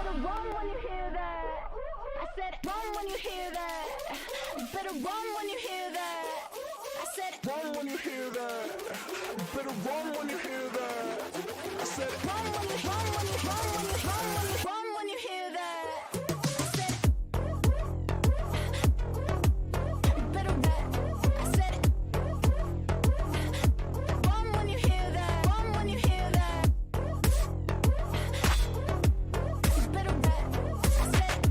better run when you hear that. I said run when you hear that. You better run when you hear that. I said run when you hear that. You better run when you hear that. I said run when you run when you run when you run when you run when you hear that. I said you better run. I said run when you hear that. Run when you hear that. You better run. I said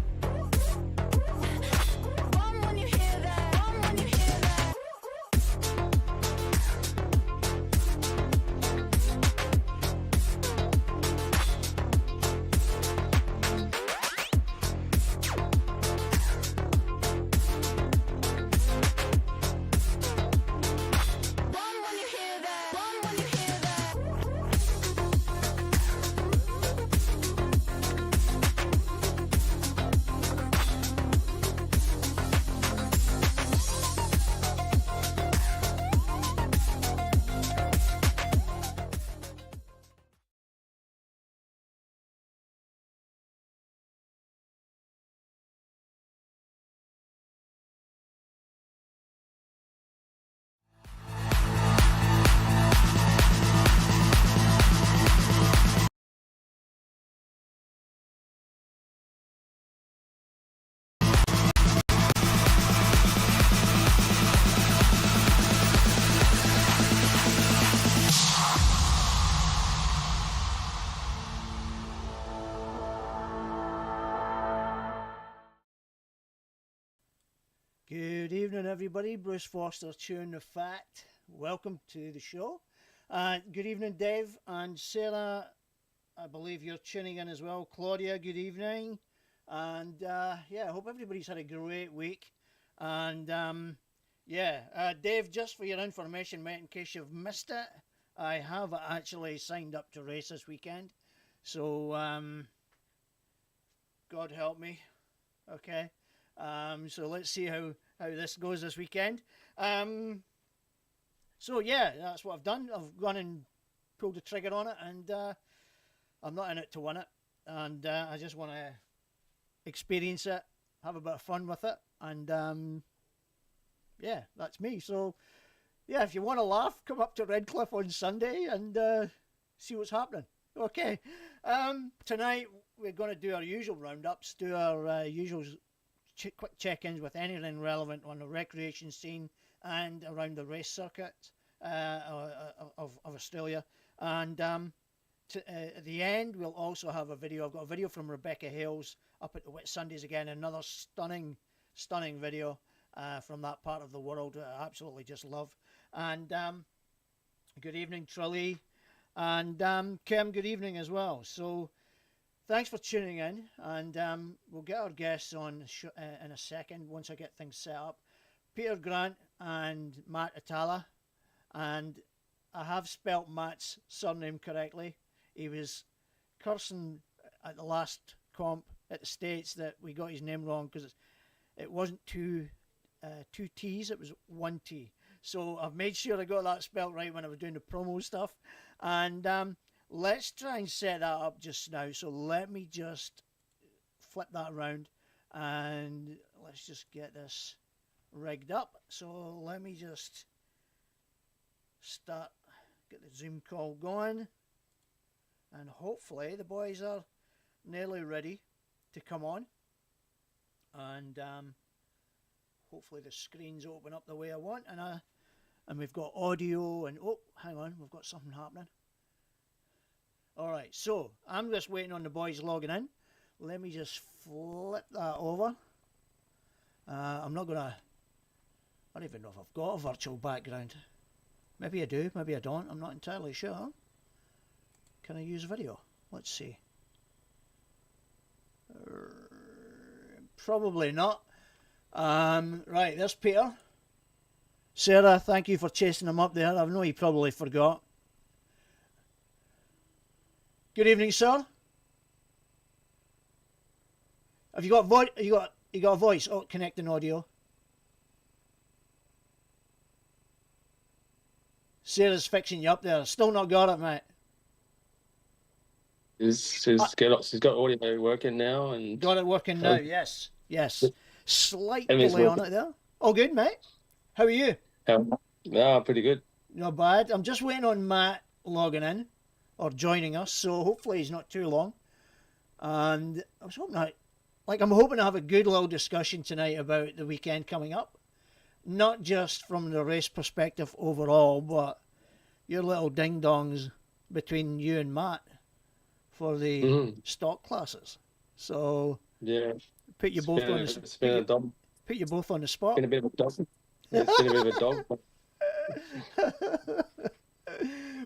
run when you hear that. Run when you hear that. Run when you hear that. Run when you hear that. Good evening, everybody. Bruce Foster, Chewing the Fat. Welcome to the show. Good evening, Dave and Sarah. I believe you're tuning in as well. Claudia, good evening. And yeah, I hope everybody's had a great week. And Dave, just for your information, mate, in case you've missed it, I have actually signed up to race this weekend. So, God help me. Okay. So let's see how this goes this weekend. So yeah, that's what I've done. I've gone and pulled the trigger on it, and I'm not in it to win it. And I just want to experience it, have a bit of fun with it, and yeah, that's me. So yeah, if you want to laugh, come up to Redcliffe on Sunday and see what's happening. Okay. Tonight we're going to do our usual roundups, do our usual quick check-ins with anything relevant on the recreation scene and around the race circuit of Australia. And at the end, we'll also have a video. I've got a video from Rebecca Hales up at the Wet Sundays again. Another stunning video from that part of the world. I absolutely just love. And good evening, Trilly. And Kim, good evening as well. So thanks for tuning in, and we'll get our guests on in a second once I get things set up. Peter Grant and Matt Atallah, and I have spelt Matt's surname correctly. He was cursing at the last comp at the States that we got his name wrong because it wasn't two T's, it was one T. So I've made sure I got that spelt right when I was doing the promo stuff, and let's try and set that up just now. So let me just flip that around and let's just get this rigged up. So let me just get the Zoom call going, and hopefully the boys are nearly ready to come on, and hopefully the screens open up the way I want, and we've got audio, and oh, hang on, we've got something happening. Alright, so I'm just waiting on the boys logging in. Let me just flip that over. I don't even know if I've got a virtual background. Maybe I do, maybe I don't. I'm not entirely sure. Can I use video? Let's see. Probably not. Right, there's Peter. Sarah, thank you for chasing him up there. I know he probably forgot. Good evening, sir. Have you got you got a voice? Oh, connecting audio. Sarah's fixing you up there. Still not got it, mate. She's got audio working now, and Got it working now. Yes. Slight delay on it there. All good, mate. How are you? Pretty good. Not bad. I'm just waiting on Matt logging in or joining us, so hopefully he's not too long. And I was hoping I'm hoping to have a good little discussion tonight about the weekend coming up. Not just from the race perspective overall, but your little ding-dongs between you and Matt for the stock classes. So yeah, put you both on the spot. Been a bit of a dog. It's been a bit of a dog.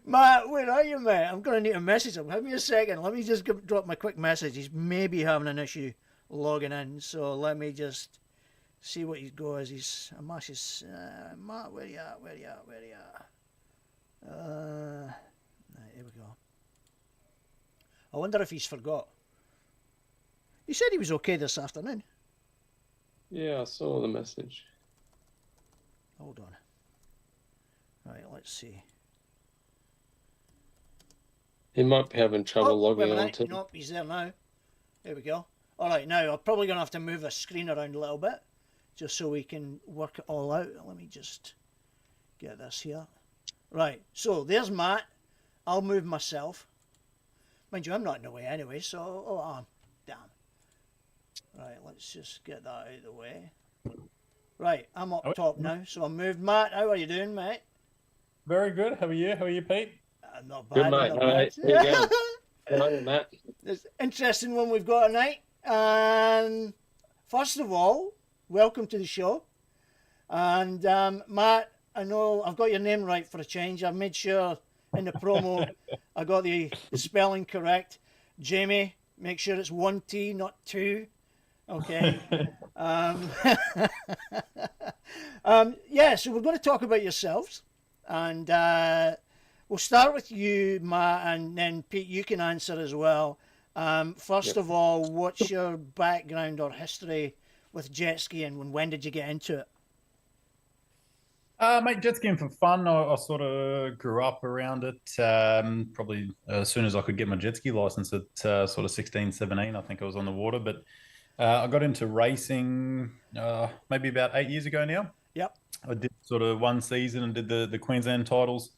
Matt, where are you, mate? I'm going to need a message him. Give me a second. Let me just drop my quick message. He's maybe having an issue logging in, so let me just see what he's got as he's. Matt, where you at? Here we go. I wonder if he's forgot. He said he was okay this afternoon. Yeah, I saw the message. Hold on. Right, let's see. He might be having trouble logging on too. Nope, he's there now. There we go. All right, now I'm probably going to have to move the screen around a little bit just so we can work it all out. Let me just get this here. Right, so there's Matt. I'll move myself. Mind you, I'm not in the way anyway, so... damn. Right, let's just get that out of the way. Right, I'm up top now, so I moved. Matt, how are you doing, mate? Very good. How are you? How are you, Pete? Not bad. Good, mate. Not All bad. right, there you go. Hello, Matt. It's an interesting one we've got tonight. And first of all, welcome to the show. And Matt, I know I've got your name right for a change. I've made sure in the promo I got the spelling correct. Jamie, make sure it's 1T, not 2. Okay. So we're going to talk about yourselves. And we'll start with you, Matt, and then Pete, you can answer as well. First of all, what's your background or history with Jetski, and when did you get into it? Mate, jet skiing for fun. I sort of grew up around it. Probably as soon as I could get my jet ski license at sort of 16, 17, I think I was on the water. But I got into racing maybe about 8 years ago now. Yep. I did sort of one season and did the Queensland titles,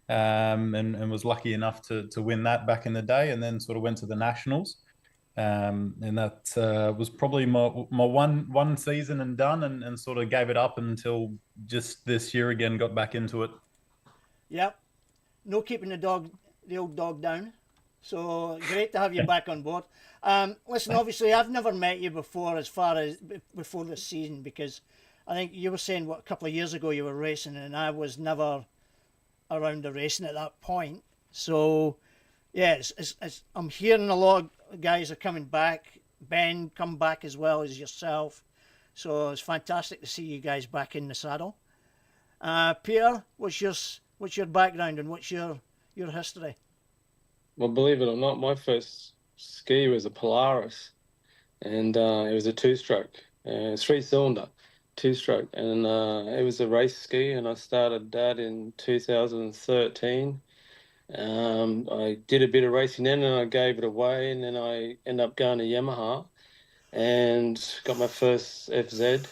and was lucky enough to win that back in the day, and then sort of went to the Nationals. And that was probably my one season and done, and sort of gave it up until just this year again, got back into it. Yep. No keeping the old dog down. So great to have you back on board. Listen, obviously I've never met you before as far as before this season, because I think you were saying a couple of years ago you were racing, and I was never around the racing at that point. So yeah, I'm hearing a lot of guys are coming back. Ben come back as well as yourself. So it's fantastic to see you guys back in the saddle. Peter, what's your background and what's your history? Well, believe it or not, my first ski was a Polaris, and it was a two-stroke, 3-cylinder, two-stroke, and it was a race ski, and I started that in 2013. I did a bit of racing then, and I gave it away, and then I ended up going to Yamaha and got my first FZ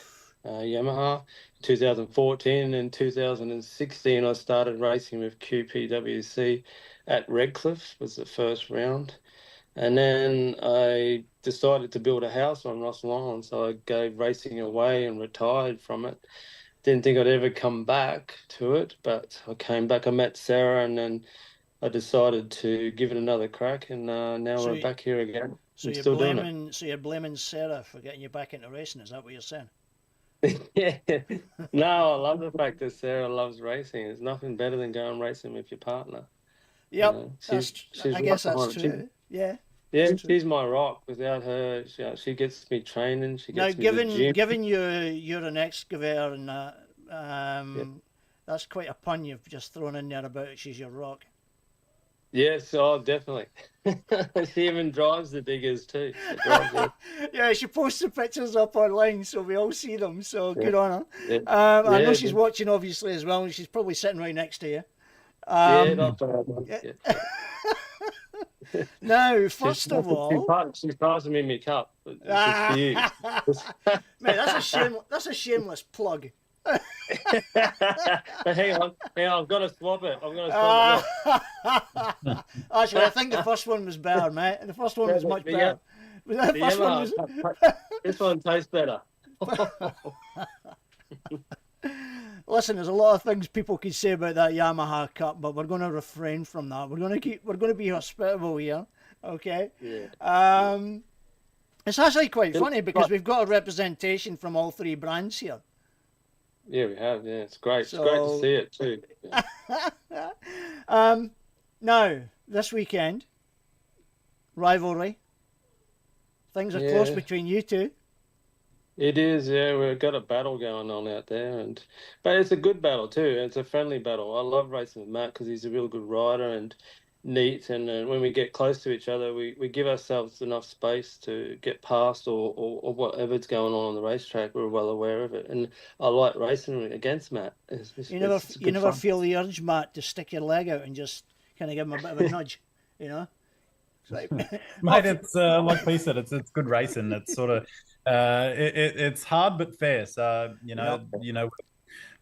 Yamaha in 2014. And in 2016 I started racing with QPWC at Redcliffe, was the first round. And then I decided to build a house on Russell Island, so I gave racing away and retired from it. Didn't think I'd ever come back to it, but I came back. I met Sarah, and then I decided to give it another crack, and now we're back here again. So you're blaming Sarah for getting you back into racing, is that what you're saying? Yeah. No, I love the fact that Sarah loves racing. There's nothing better than going racing with your partner. Yep, she's I guess that's true. Yeah. Yeah, she's my rock. Without her, she gets me training. She gets me to the gym. Given you're an excavator and that, that's quite a pun you've just thrown in there about she's your rock. Yes, definitely. She even drives the diggers too. Yeah, she posts the pictures up online, so we all see them. So good on her. Yeah. I know she's watching obviously as well, and she's probably sitting right next to you. Not bad. Now, first of all, she's passing me my cup. It's just for you. mate, that's a shameless plug. But hang on, I've got to swap it. Look. Actually, I think the first one was better, mate. The first one was much better. The first one was... This one tastes better. Listen, there's a lot of things people could say about that Yamaha Cup, but we're going to refrain from that. We're going to be hospitable here, okay? Yeah. It's actually quite funny because we've got a representation from all three brands here. Yeah, we have. Yeah, it's great. It's great to see it too. Yeah. Now, this weekend, rivalry. Things are close between you two. It is, yeah. We've got a battle going on out there, but it's a good battle too. It's a friendly battle. I love racing with Matt because he's a real good rider and neat. And when we get close to each other, we give ourselves enough space to get past or whatever's going on the racetrack. We're well aware of it, and I like racing against Matt. You never feel the urge, Matt, to stick your leg out and just kind of give him a bit of a nudge, you know? It's like, mate, it's like P said, it's good racing. It's sort of it's hard but fair. So you know,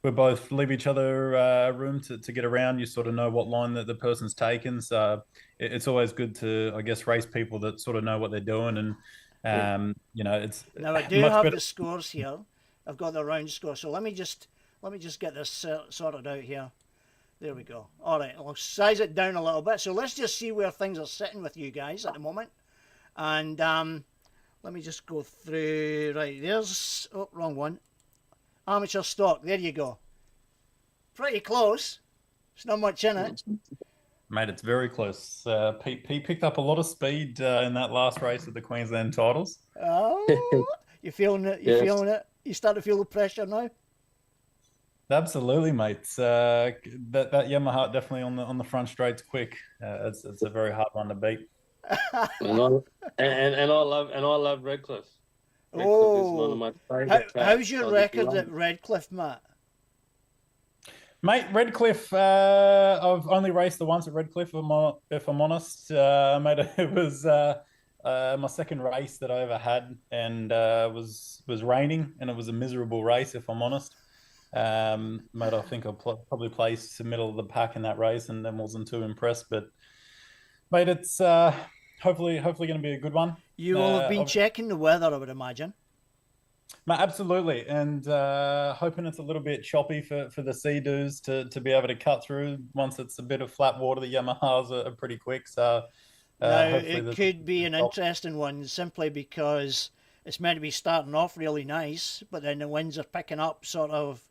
we both leave each other room to get around. You sort of know what line that the person's taken. So it's always good to, I guess, race people that sort of know what they're doing. And you know, it's now I do have the scores here. I've got the round score. So let me just get this sorted out here. There we go. All right, I'll size it down a little bit. So let's just see where things are sitting with you guys at the moment. And let me just go through. Right, there's... Oh, wrong one. Amateur stock. There you go. Pretty close. There's not much in it. Mate, it's very close. Pete picked up a lot of speed in that last race at the Queensland titles. Oh, you feeling it? You feeling it? You start to feel the pressure now? Absolutely, mate. That Yamaha definitely on the front straight's quick. It's a very hard one to beat. and I love Redcliffe. Oh, is one of my favourite how's your record at Redcliffe, Matt? Mate, Redcliffe, I've only raced the once at Redcliffe, if I'm honest. Mate, it was my second race that I ever had, and was raining, and it was a miserable race, if I'm honest. Mate, I think I probably placed the middle of the pack in that race, and then wasn't too impressed. But mate, it's hopefully going to be a good one. You will have been checking the weather, I would imagine. Mate, absolutely, and hoping it's a little bit choppy for the Sea-Doos to be able to cut through. Once it's a bit of flat water, the Yamahas are pretty quick. So now it could be an interesting one, simply because it's meant to be starting off really nice, but then the winds are picking up sort of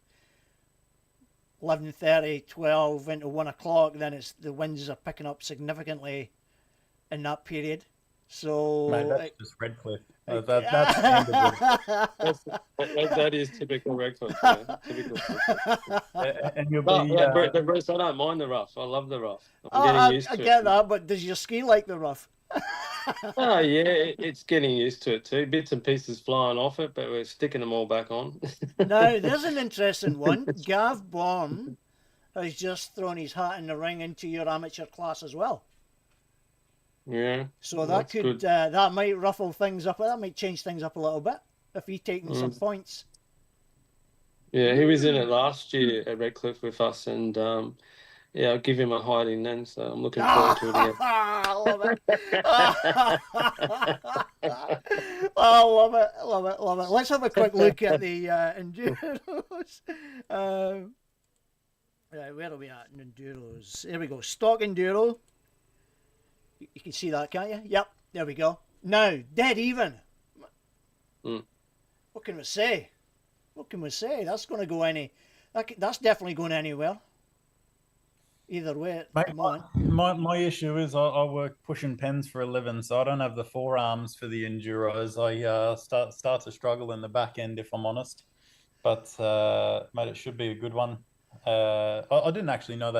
11:30, 12 into 1 o'clock. Then the winds are picking up significantly in that period. So mate, that's just Redcliffe. That's that is typical Redcliffe. Yeah. Typical. And you'll be. But Bruce, I don't mind the rough. I love the rough. I get that, but does your ski like the rough? Oh yeah, it's getting used to it too. Bits and pieces flying off it, but we're sticking them all back on. Now, there's an interesting one. Gav Bourne has just thrown his hat in the ring into your amateur class as well. Yeah. So that could that might ruffle things up. That might change things up a little bit if he's taking some points. Yeah, he was in it last year at Redcliffe with us, and yeah, I'll give him a hiding then. So I'm looking forward to it again. I love it. I love it. Love it. Love it. Let's have a quick look at the enduros. Right, where are we at in enduros? Here we go. Stock enduro. You can see that, can't you? Yep, there we go. Now, dead even. What can we say? What can we say? That's going to go that's definitely going anywhere. Either way, mate, my issue is I work pushing pens for a living, so I don't have the forearms for the enduros. I start to struggle in the back end, if I'm honest. But mate, it should be a good one. I didn't actually know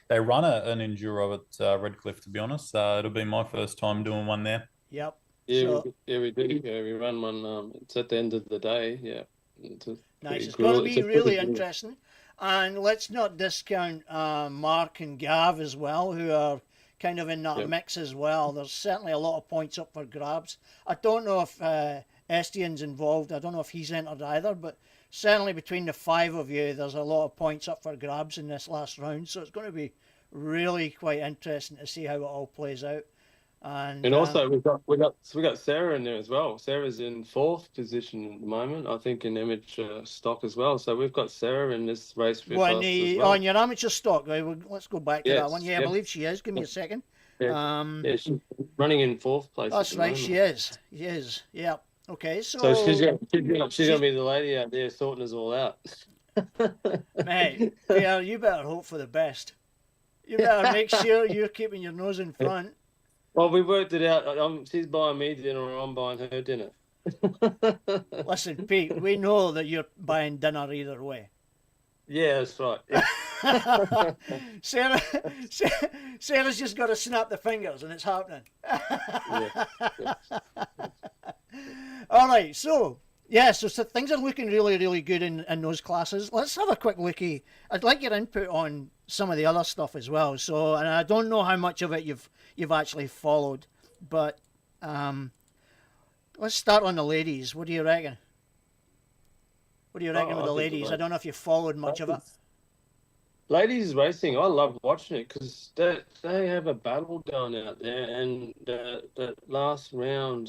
they run an enduro at Redcliffe, to be honest. It'll be my first time doing one there. Yep. Yeah, we do. Yeah, we run one. It's at the end of the day. Yeah. Nice. It's going to be really interesting. And let's not discount Mark and Gav as well, who are kind of in that Yep. mix as well. There's certainly a lot of points up for grabs. I don't know if Estienne's involved. I don't know if he's entered either, but certainly between the 5 of you, there's a lot of points up for grabs in this last round. So it's going to be really quite interesting to see how it all plays out. And also we got Sarah in there as well. Sarah's in 4th position at the moment, I think, in amateur stock as well. So we've got Sarah in this race with us as well. on your amateur stock, right? Let's go back to that Yes, one. Yeah, I yep. believe she is. Give me a second. Yeah, she's running in 4th place. That's at the right. moment. She is. She is. Yeah. Okay. So she's gonna be the lady out there sorting us all out. Mate, Pierre, you better hope for the best. You better make sure you're keeping your nose in front. Well, we worked it out. She's buying me dinner, or I'm buying her dinner. Listen, Pete, we know that you're buying dinner either way. Yeah, that's right. Sarah's just got to snap the fingers and it's happening. Yeah. All right, so things are looking really, really good in those classes. Let's have a quick lookie. I'd like your input on some of the other stuff as well. So, and I don't know how much of it you've actually followed, but let's start on the ladies. What do you reckon? What do you reckon with the ladies? I don't know if you followed much of it. Ladies racing, I love watching it because they have a battle going out there, and the last round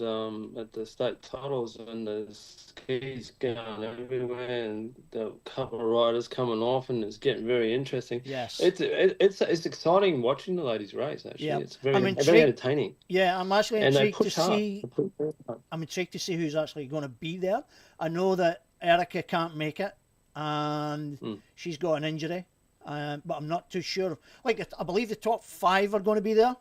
at the state titles, and the skis going everywhere, and the couple of riders coming off, and it's getting very interesting. Yes, it's exciting watching the ladies race. Actually, yeah. It's very entertaining. Yeah, I'm actually And they intrigued to push hard. see. I'm intrigued to see who's actually going to be there. I know that Erica can't make it, and she's got an injury. But I'm not too sure. Like, I believe the top 5 are going to be there.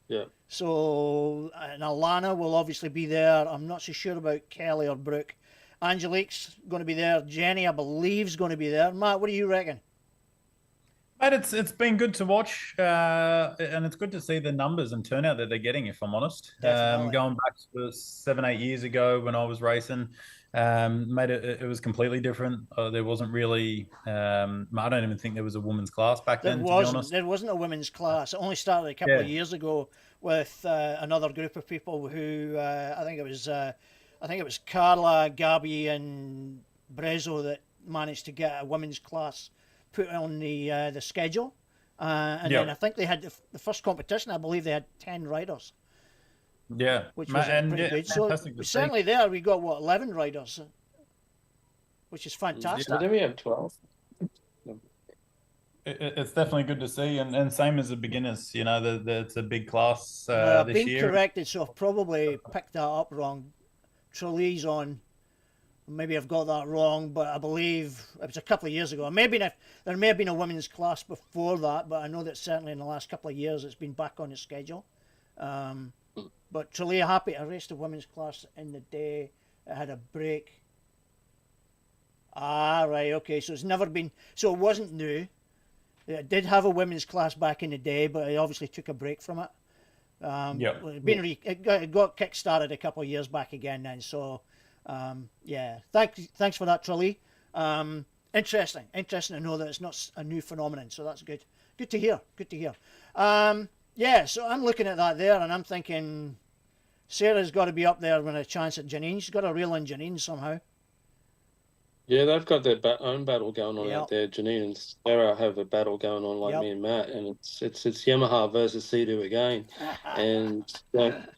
Yeah. So, and Alana will obviously be there. I'm not so sure about Kelly or Brooke. Angelique's going to be there. Jenny, I believe, is going to be there. Matt, what do you reckon? Mate, it's been good to watch, and it's good to see the numbers and turnout that they're getting, if I'm honest. Going back to 7-8 years ago when I was racing, mate, it was completely different. There wasn't really, I don't even think there was a women's class back then, to be honest. There wasn't a women's class. It only started a couple of years ago with another group of people who, I think it was Carla, Gabby, and Brezzo that managed to get a women's class put on the schedule, and then I think they had the first competition. I believe they had 10 riders. Yeah, which was pretty good. So certainly there we got 11 riders, which is fantastic. Yeah, then we have 12. It's definitely good to see, and same as the beginners. You know, it's a big class this year. I've been corrected, so I've probably picked that up wrong. Trellee's on. Maybe I've got that wrong, but I believe it was a couple of years ago. There may have been a women's class before that, but I know that certainly in the last couple of years it's been back on the schedule. But Tralee happy. I raced a women's class in the day. It had a break. Ah, right, okay. So it's never been. So it wasn't new. It did have a women's class back in the day, but it obviously took a break from it. It got kick-started a couple of years back again then. So. Thanks for that, Tralee. Interesting to know that it's not a new phenomenon, so that's good to hear. So I'm looking at that there and I'm thinking Sarah's got to be up there with a chance at Janine. She's got to reel in Janine somehow. Yeah, they've got their own battle going on out there. Janine and Sarah have a battle going on like me and Matt, and it's Yamaha versus Sea-Doo again, and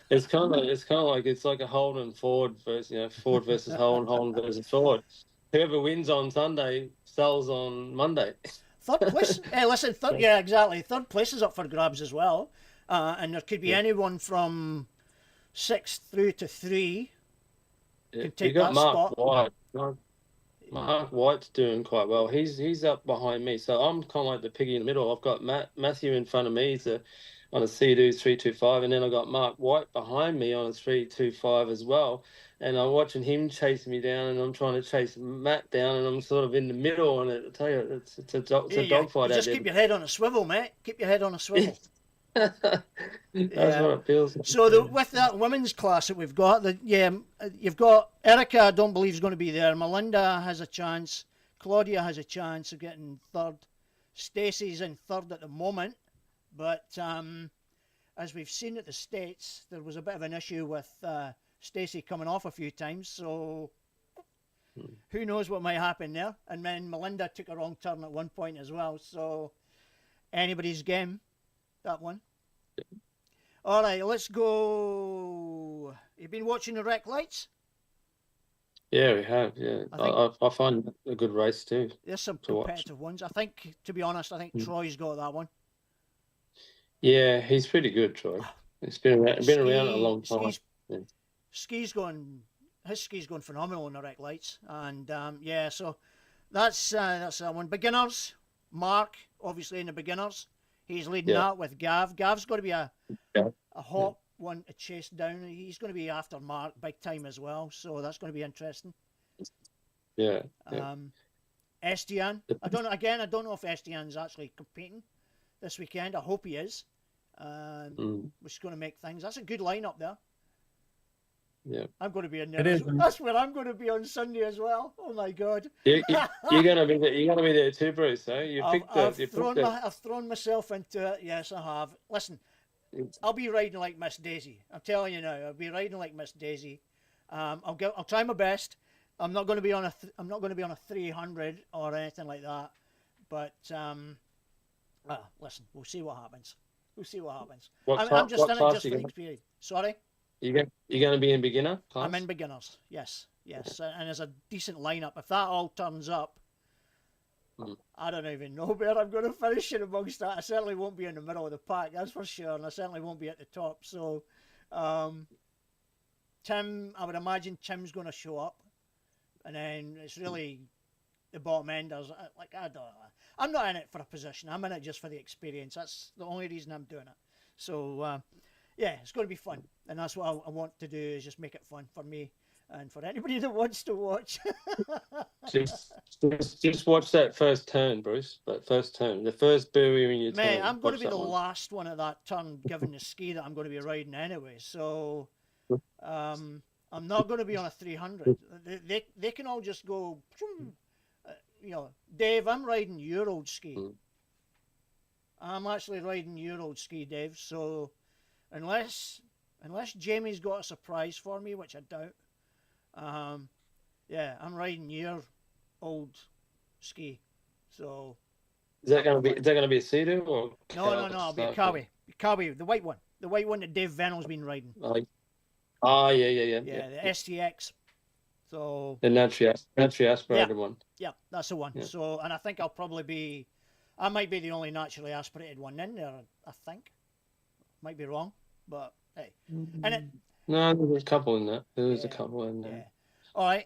it's kind of like a Holden Ford versus Ford versus Holden versus Ford. Whoever wins on Sunday sells on Monday. Third place. Hey, listen. Exactly. Third place is up for grabs as well, and there could be anyone from 6th through to 3. Yeah, take you got that Mark spot. White. Mark White's doing quite well. He's up behind me, so I'm kind of like the piggy in the middle. I've got Matthew in front of me. He's on a Sea-Doo 325, and then I've got Mark White behind me on a 325 as well. And I'm watching him chase me down, and I'm trying to chase Matt down, and I'm sort of in the middle. And I tell you, it's a dogfight out there. Just keep your head on a swivel, mate. Keep your head on a swivel. That's what it feels like. So with that women's class that we've got, you've got Erica, I don't believe is going to be there. Melinda has a chance. Claudia has a chance of getting third. Stacey's in third at the moment, But as we've seen at the States, there was a bit of an issue with Stacey coming off a few times, so who knows what might happen there. And then Melinda took a wrong turn at one point as well, so anybody's game, that one. All right, let's go. You've been watching the Rec Lights? Yeah, we have. Yeah, I find it a good race too. There's some to watch. competitive ones. I think, to be honest, I think Troy's got that one. Yeah, he's pretty good, Troy. He's been around a long time. His ski's going phenomenal in the Rec Lights, and yeah, so that's that one. Beginners, Mark, obviously in the beginners, he's leading that with Gav. Gav's got to be a hot one to chase down. He's going to be after Mark big time as well, so that's going to be interesting. Yeah. Estienne, I don't know if Estienne's actually competing this weekend. I hope he is. Which is going to make things. That's a good lineup there. Yeah, I'm going to be in there. That's where I'm going to be on Sunday as well. Oh my God! You're gonna be there. You're gonna be there too, Bruce. Eh? I've thrown myself into it. Yes, I have. Listen, I'll be riding like Miss Daisy. I'm telling you now. I'll be riding like Miss Daisy. I'll try my best. I'm not going to be on a 300 or anything like that. But listen, we'll see what happens. I'm just in it just for the experience. Sorry. You're going to be in beginner class? I'm in beginners, yes. And there's a decent lineup. If that all turns up, I don't even know where I'm going to finish in amongst that. I certainly won't be in the middle of the pack, that's for sure, and I certainly won't be at the top. So, Tim, I would imagine Tim's going to show up, and then it's really the bottom enders. I'm not in it for a position. I'm in it just for the experience. That's the only reason I'm doing it. So, yeah, it's going to be fun, and that's what I want to do, is just make it fun for me and for anybody that wants to watch. just watch that first turn, Bruce. That first turn, the first buoy when you turn. Mate, I'm going to be the last one at that turn, given the ski that I'm going to be riding anyway. So, I'm not going to be on a 300. They can all just go. Dave, I'm riding your old ski. I'm actually riding your old ski, Dave. So. Unless Jamie's got a surprise for me, which I doubt. Yeah, I'm riding your old ski. So is that gonna be a Sea-Doo or no, it'll be a Kawi, the white one that Dave Vennell's been riding. Yeah, the STX. So the naturally aspirated one. Yeah, that's the one. Yeah. So, and I think I might be the only naturally aspirated one in there. I think, might be wrong. But hey, no, there's a couple in there. There's a couple in there. Yeah. All right,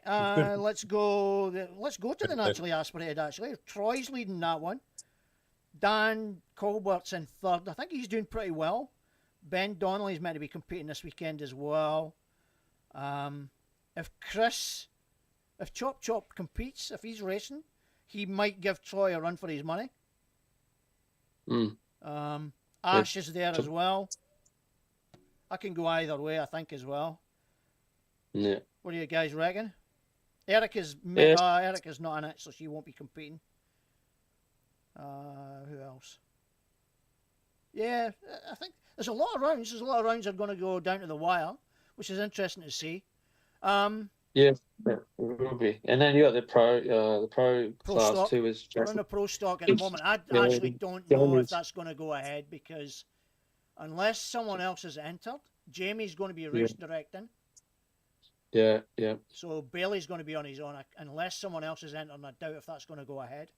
let's go to the naturally aspirated. Actually, Troy's leading that one. Dan Colbert's in third. I think he's doing pretty well. Ben Donnelly's meant to be competing this weekend as well. If Chop Chop competes, if he's racing, he might give Troy a run for his money. Ash is there as well. I can go either way, I think, as well. Yeah. What do you guys reckon? Erica's not in it, so she won't be competing. Who else? Yeah, I think there's a lot of rounds. There's a lot of rounds that are going to go down to the wire, which is interesting to see. Yeah, it will be. And then you got the pro class stock. too. We're in the pro stock at the moment. I actually don't know if that's going to go ahead, because unless someone else is entered, Jamie's going to be race directing. Yeah. So Bailey's going to be on his own unless someone else is entered, and I doubt if that's going to go ahead.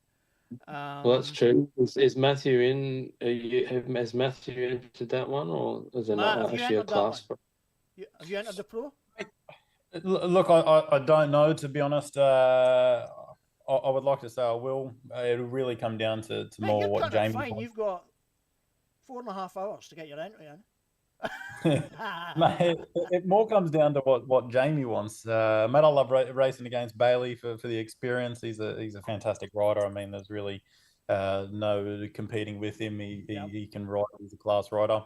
Well, that's true. Is Matthew in? Has Matthew entered that one, or is there not actually a class? Have you entered the pro? Look, I don't know, to be honest. I would like to say I will. It'll really come down to more what Jamie wants. You've got 4.5 hours to get your entry in. Mate, it more comes down to what Jamie wants. Mate, I love racing against Bailey for the experience. He's a fantastic rider. I mean, there's really no competing with him. He can ride. He's a class rider.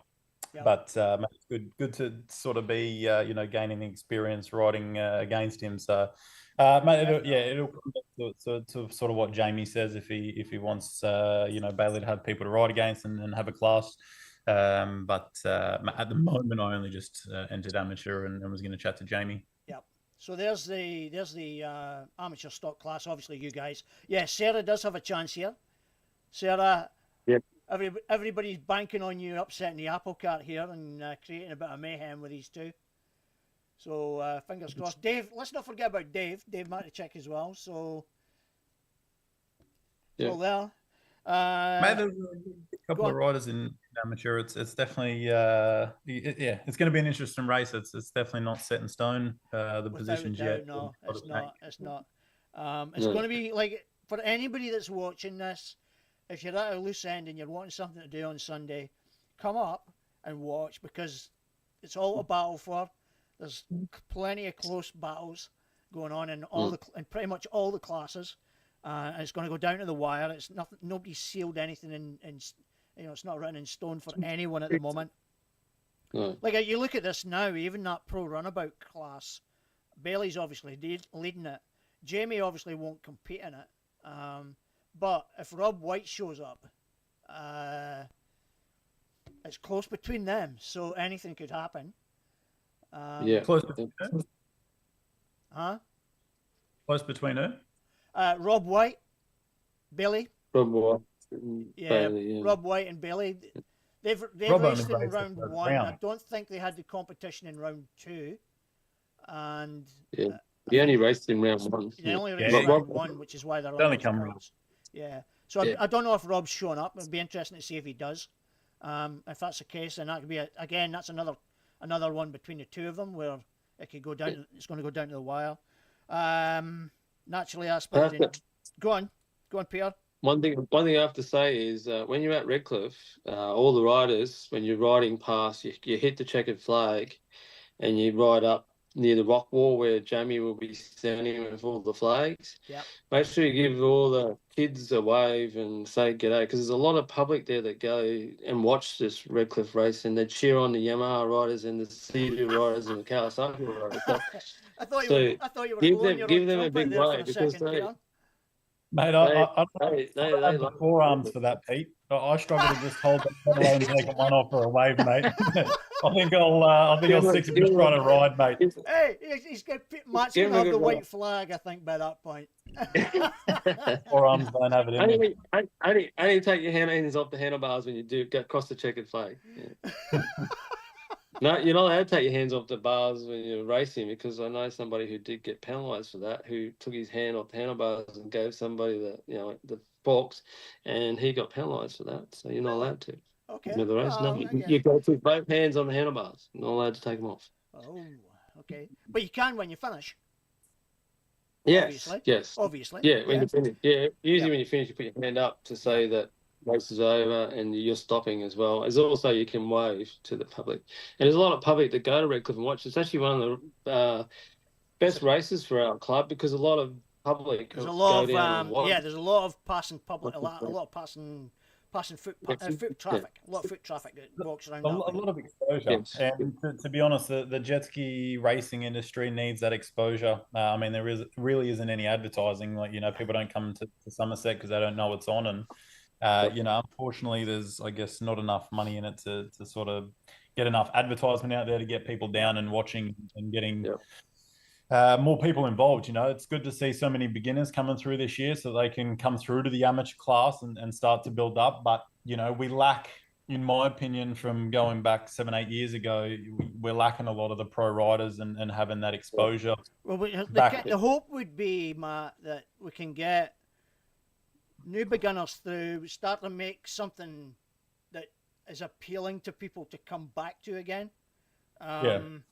Yep. But mate, it's good to sort of be gaining the experience riding against him. So Mate, it'll come back to sort of what Jamie says if he wants Bailey to have people to ride against and have a class. But at the moment, I only just entered amateur and was going to chat to Jamie. Yep. So there's the amateur stock class. Obviously, you guys. Yeah, Sarah does have a chance here. Sarah. Yep. Everybody's banking on you upsetting the apple cart here and creating a bit of mayhem with these two. So fingers crossed. Dave, let's not forget about Dave. Dave Matichek as well. So Yeah. there. Mate, there's a couple of riders in amateur. It's definitely it's going to be an interesting race. It's definitely not set in stone. The positions yet. No, it's not. It's not. It's going to be like for anybody that's watching this. If you're at a loose end and you're wanting something to do on Sunday, come up and watch because it's all a battle for. There's plenty of close battles going on in in pretty much all the classes, and it's going to go down to the wire. It's nothing. Nobody's sealed anything in it's not written in stone for anyone at the moment. No. Like you look at this now, even that pro runabout class, Bailey's obviously leading it. Jamie obviously won't compete in it. But if Rob White shows up, it's close between them, so anything could happen. Close between who? Huh? Close between who? Rob White, Billy. Rob White. Bailey, Rob White and Bailey. They've raced in round one. I don't think they had the competition in round two. And he only raced in round one. They only raced round one, which is why they're only come round. Yeah. So I don't know if Rob's showing up. It'd be interesting to see if he does. If that's the case, then that could be that's another one between the two of them where it could go down. It's going to go down to the wire. Naturally, I suppose. Go on, Peter. One thing I have to say is when you're at Redcliffe, all the riders, when you're riding past, you hit the checkered flag, and you ride up near the rock wall where Jamie will be standing with all the flags. Yep. Make sure you give all the kids a wave and say g'day, because there's a lot of public there that go and watch this Redcliffe race and they cheer on the Yamaha riders and the Sea-Doo riders and the Kawasaki riders. So, I thought you were give them a big wave because Mate, I don't have the forearms for that, Pete. I struggle to just hold that pedal and take one off for a wave, mate. I think I'll stick to just trying to ride, mate. Hey, he's got Matt's going to have the white flag, I think, by that point. Forearms don't have it in me. Only take your hands off the handlebars when you do get across the checkered flag. Yeah. No, you're not allowed to take your hands off the bars when you're racing, because I know somebody who did get penalised for that, who took his hand off the handlebars and gave somebody the forks, and he got penalised for that. So you're not allowed to. Okay. The race. No, you got to put both hands on the handlebars. You're not allowed to take them off. Oh, okay. But you can when you finish. Yes. Obviously. Yes. Obviously. Yeah. When you finish. Yeah. Usually when you finish, you put your hand up to say that race is over and you're stopping as well. There's also you can wave to the public, and there's a lot of public that go to Redcliffe and watch. It's actually one of the best races for our club because a lot of public. There's a lot of there's a lot of passing public, a lot of passing foot traffic, a lot of foot traffic that walks around. A lot of exposure, yes. And to be honest, the jet ski racing industry needs that exposure. I mean, there really isn't any advertising. Like people don't come to Somerset because they don't know what's on, and unfortunately, there's, I guess, not enough money in it to sort of get enough advertisement out there to get people down and watching and getting more people involved. It's good to see so many beginners coming through this year so they can come through to the amateur class and start to build up. But, we lack, in my opinion, from going back 7-8 years ago, we're lacking a lot of the pro riders and having that exposure. Well, the hope would be, Matt, that we can get new beginners through, start to make something that is appealing to people to come back to again. And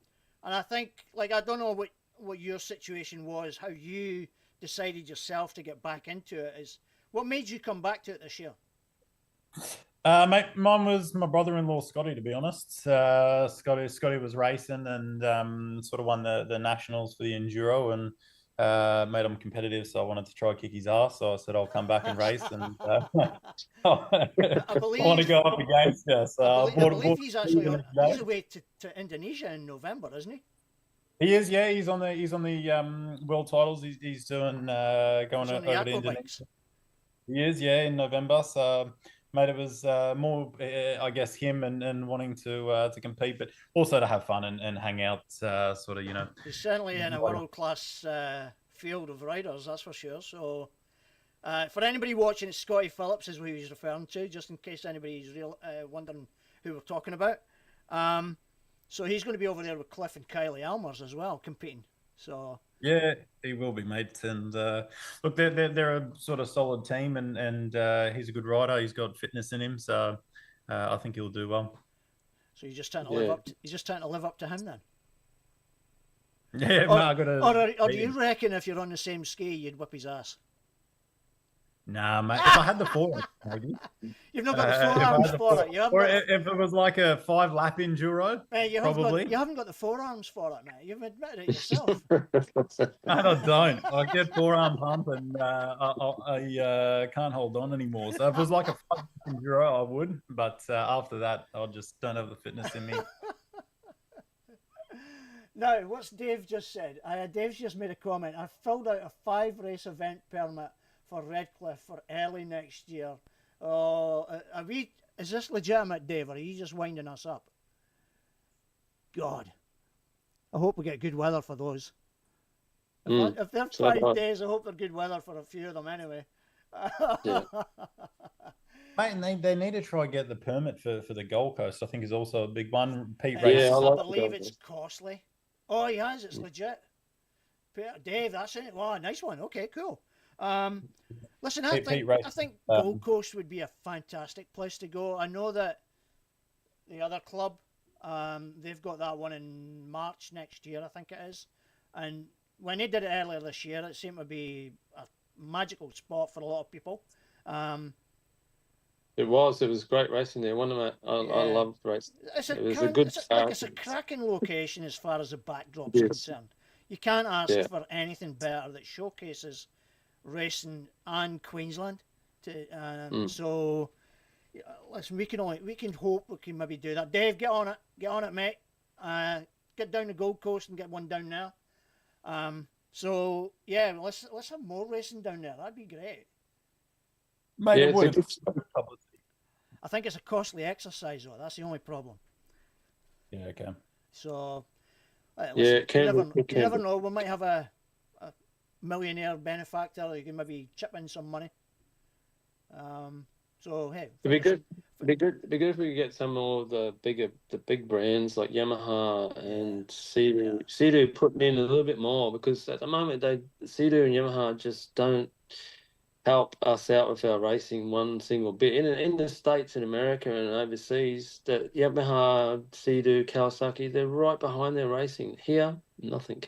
I think, I don't know what your situation was, how you decided yourself to get back into it. What made you come back to it this year? Mate, mine was my brother-in-law, Scotty, to be honest. Scotty was racing and sort of won the nationals for the enduro, and made him competitive, so I wanted to try kick his ass. So I said I'll come back and race, and I want to go up against you. So I believe he's away to Indonesia in November, isn't he? He is, yeah. He's on the world titles. He's doing going He's on the over to aqua Indonesia. bikes. He is, yeah, in November. So, mate, it was more, I guess, him and wanting to compete, but also to have fun and hang out, sort of, He's certainly in a world class field of riders, that's for sure. So, for anybody watching, it's Scotty Phillips is who he's referring to, just in case anybody's wondering who we're talking about. So he's going to be over there with Cliff and Kylie Almers as well, competing. So Yeah, he will be, mate. And look, they're a sort of solid team, and he's a good rider. He's got fitness in him, so I think he'll do well. so you're just trying to live up. You're just trying to live up to him then. Yeah, Or, I got to. or do you reckon if you're on the same ski, you'd whip his ass? Nah, mate. If I had the forearms, maybe. You've not got the forearms for it. You haven't Or got if it was like a 5-lap enduro, mate, probably. you haven't got the forearms for it, mate. You've admitted it yourself. I don't. I get forearm pump and I can't hold on anymore. So if it was like a 5-lap enduro, I would. But after that, I just don't have the fitness in me. Now, what's Dave just said? Dave's just made a comment. I filled out a 5-race event permit for Redcliffe for early next year. Oh, is this legitimate, Dave, or are you just winding us up? God, I hope we get good weather for those. If they're 5 days, I hope they're good weather for a few of them anyway. Yeah. Mate, and they need to try and get the permit for the Gold Coast. I think is also a big one. Pete Yeah, races. I like I the believe Gold it's Coast. costly. Oh, he has. It's legit. Dave, that's it. Wow, nice one. Okay, cool. Listen, I think Gold Coast would be a fantastic place to go. I know that the other club, they've got that one in March next year, I think it is. And when they did it earlier this year, it seemed to be a magical spot for a lot of people. It was great racing there. I loved racing. It was a good start. It's a cracking location as far as the backdrop's concerned. You can't ask for anything better that showcases racing and Queensland. So, listen, we can hope we can maybe do that. Dave, get on it, mate. Get down to Gold Coast and get one down there. So yeah, let's have more racing down there. That'd be great. Mate, Yeah, it would. I think it's a costly exercise, though. That's the only problem. Yeah, okay. So, Yeah, you never know. We might have a millionaire benefactor who can maybe chip in some money. So hey, it'd be good. It'd be good if we could get some more of the big brands like Yamaha and Sea-Doo putting in a little bit more, because at the moment Sea-Doo and Yamaha just don't help us out with our racing one single bit. In the States and America and overseas, that Yamaha, Sea-Doo, Kawasaki, they're right behind their racing. Here, nothing.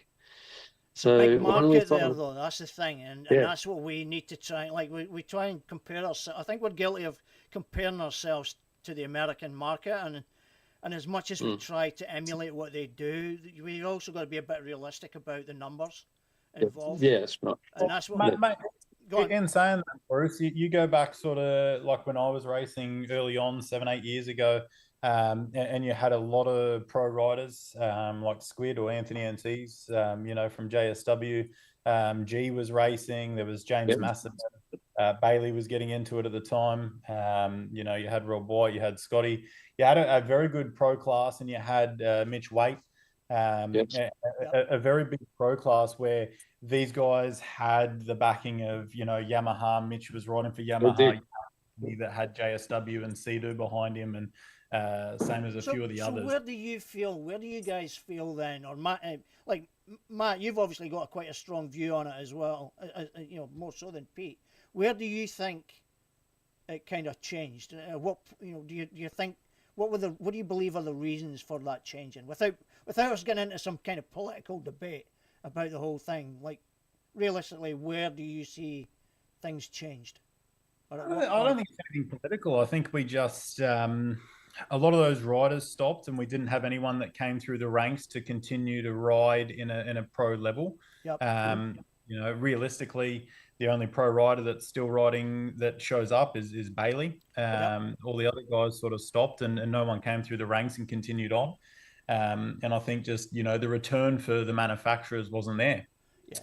So big market there, though. That's the thing, and that's what we need to try. Like we try and compare ourselves. I think we're guilty of comparing ourselves to the American market, and as much as we try to emulate what they do, we also got to be a bit realistic about the numbers involved. Yeah, that's right. And that's what. Mate, in saying that, Bruce, you go back sort of like when I was racing early on, 7-8 years ago, and you had a lot of pro riders like Squid or Anthony Antes, from JSW. G was racing. There was James Massett. Bailey was getting into it at the time. You had Rob White, you had Scotty. You had a very good pro class, and you had Mitch Waite. A very big pro class where these guys had the backing of Yamaha. Mitch was riding for Yamaha, that had JSW and Sea-Doo behind him, and same as a few of the others. Where do you guys feel then, or Matt, you've obviously got quite a strong view on it as well, more so than Pete. Where do you think it kind of changed? What do you think? What do you believe are the reasons for that changing? Without us getting into some kind of political debate about the whole thing, like realistically, where do you see things changed? I don't think it's anything political. I think we just a lot of those riders stopped, and we didn't have anyone that came through the ranks to continue to ride in a pro level. Yep. Realistically, the only pro rider that's still riding that shows up is Bailey. All the other guys sort of stopped, and no one came through the ranks and continued on. And I think just, the return for the manufacturers wasn't there.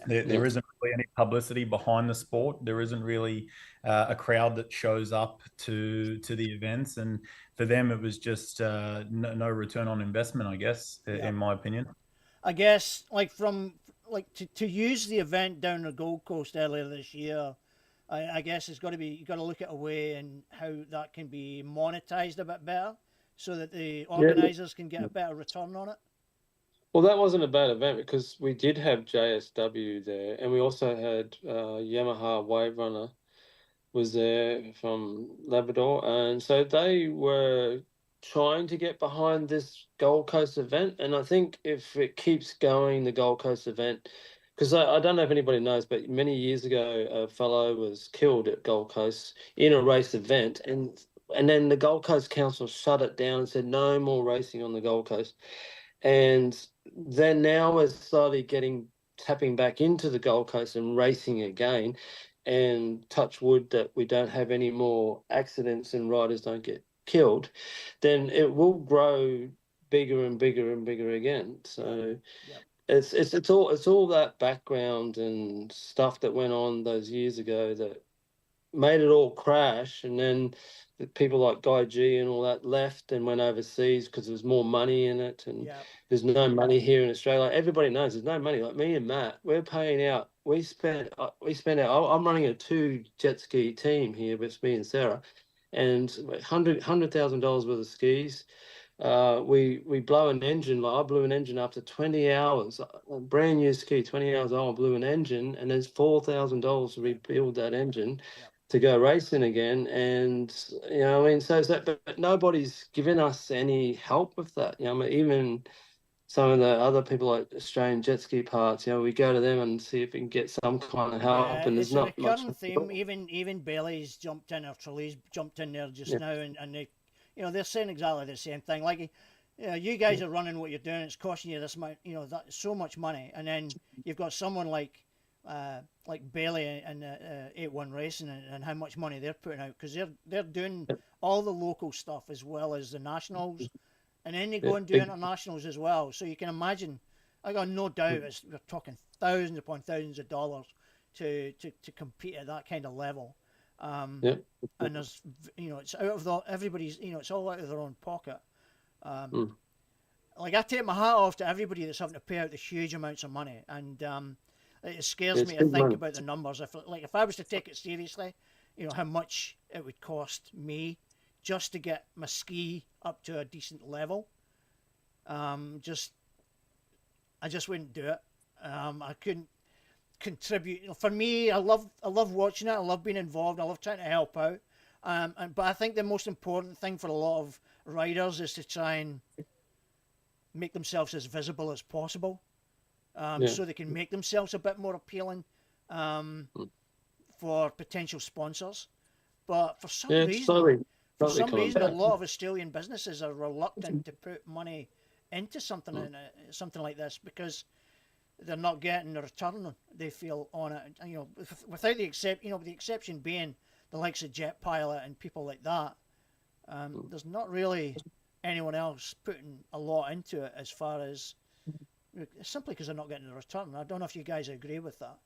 There isn't really any publicity behind the sport. There isn't really a crowd that shows up to the events, and for them it was just no return on investment, I guess, in my opinion. I guess to use the event down the Gold Coast earlier this year, I guess it's got to be, you got to look at a way and how that can be monetized a bit better, so that the organisers can get a better return on it. Well, that wasn't a bad event because we did have JSW there, and we also had Yamaha Wave Runner was there from Labrador, and so they were trying to get behind this Gold Coast event. And I think if it keeps going, the Gold Coast event, because I don't know if anybody knows, but many years ago, a fellow was killed at Gold Coast in a race event, and then the Gold Coast Council shut it down and said no more racing on the Gold Coast. And then now we're slowly tapping back into the Gold Coast and racing again, and touch wood that we don't have any more accidents and riders don't get killed, then it will grow bigger and bigger and bigger again. So it's all that background and stuff that went on those years ago that made it all crash. And then the people like Guy G and all that left and went overseas because there was more money in it, and there's no money here in Australia. Like, everybody knows there's no money. Like me and Matt, we're paying out. We spent out. I'm running a 2 jet ski team here with me and Sarah, and $100,000 worth of skis. We blow an engine. Like, I blew an engine after 20 hours, a brand new ski, 20 hours old. I blew an engine, and there's $4,000 to rebuild that engine to go racing again. And I mean, so is that, but nobody's given us any help with that. I mean, even some of the other people like Australian jet ski parts, we go to them and see if we can get some kind of help. And there's not much. It's a recurring theme. Even Bailey's jumped in, or Trellay's jumped in there just now, and they, they're saying exactly the same thing. Like, you guys are running what you're doing. It's costing you this much, so much money, and then you've got someone like Bailey and 8-1 Racing, and how much money they're putting out, because they're doing all the local stuff as well as the nationals, and then they go and do internationals as well. So you can imagine, I got no doubt we're talking thousands upon thousands of dollars to compete at that kind of level. And there's, it's out of everybody's, it's all out of their own pocket. Like, I take my hat off to everybody that's having to pay out the huge amounts of money, and it scares me to think about the numbers. If I was to take it seriously, how much it would cost me just to get my ski up to a decent level. I just wouldn't do it. I couldn't contribute. For me, I love watching it. I love being involved. I love trying to help out. But I think the most important thing for a lot of riders is to try and make themselves as visible as possible. So they can make themselves a bit more appealing for potential sponsors. But for some reason, a lot of Australian businesses are reluctant to put money into something like this, because they're not getting the return they feel on it. Without the exception being the likes of Jet Pilot and people like that. There's not really anyone else putting a lot into it, as far as, simply because they're not getting the return. I don't know if you guys agree with that.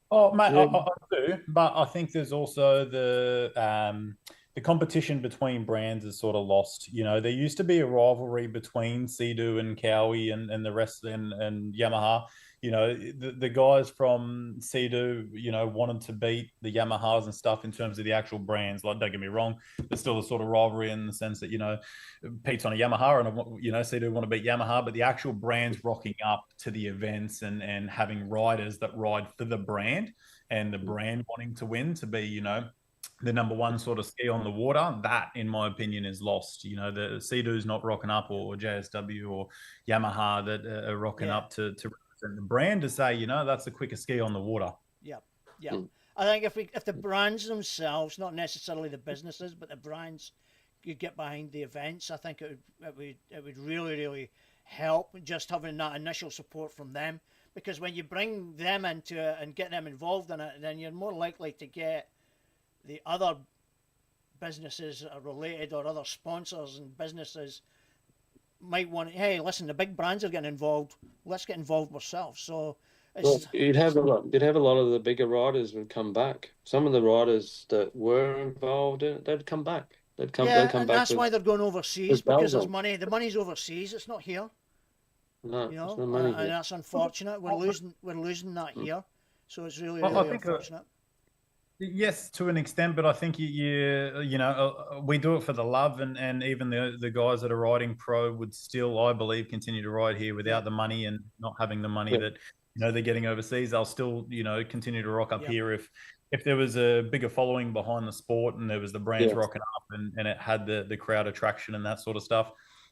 Oh, mate, I do, but I think there's also the competition between brands is sort of lost. There used to be a rivalry between Sea-Doo and Cowie and the rest, and Yamaha. The guys from Sea-Doo, wanted to beat the Yamahas and stuff in terms of the actual brands. Like, don't get me wrong, there's still a sort of rivalry in the sense that, Pete's on a Yamaha and, Sea-Doo want to beat Yamaha, but the actual brands rocking up to the events and having riders that ride for the brand, and the brand wanting to win, to be, the number one sort of ski on the water, that, in my opinion, is lost. The Sea-Doo's not rocking up, or JSW or Yamaha that are rocking up to represent the brand, to say, that's the quickest ski on the water. Yeah. I think if the brands themselves, not necessarily the businesses, but the brands could get behind the events, I think it would really, really help, just having that initial support from them. Because when you bring them into it and get them involved in it, then you're more likely to get the other businesses that are related, or other sponsors and businesses might want, hey, listen, the big brands are getting involved. Let's get involved ourselves. So Well, it's you'd have a lot of the bigger riders would come back. Some of the riders that were involved in it, they'd come back. They'd come yeah, back and that's with why they're going overseas, because bells there's on. money. The money's overseas. It's not here. No, You there's know, no money and here. that's unfortunate. We're losing that here. So it's really, I really think unfortunate. yes, to an extent, but I think we do it for the love, and even the guys that are riding pro would still, I believe, continue to ride here without the money and not having the money Yeah. that they're getting overseas. They'll still continue to rock up Yep. here if there was a bigger following behind the sport and there was the brands Yeah. rocking up and it had the crowd attraction and that sort of stuff.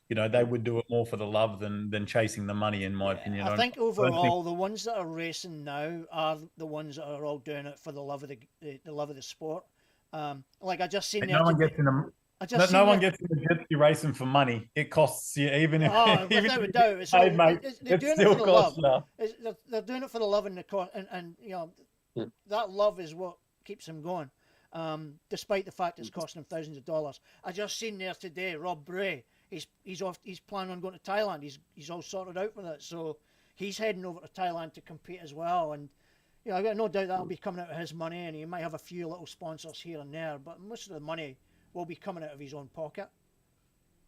They would do it more for the love than chasing the money, in my opinion. I think don't overall, the ones that are racing now are the ones that are all doing it for the love of the love of the sport. Like I just seen there no one today- gets in them. I just No seen one there- gets into Jetski racing for money. It costs you, even if Oh, even without a if doubt, you it's get paid, all, mate. they're It doing it still for the love. costs you. They're doing it for the love and the cost, and Yeah. that love is what keeps them going. Despite the fact it's costing them thousands of dollars. I just seen there today, Rob Bray. He's off. He's planning on going to Thailand. He's all sorted out for that. So he's heading over to Thailand to compete as well. And I got no doubt that'll be coming out of his money. And he might have a few little sponsors here and there, but most of the money will be coming out of his own pocket.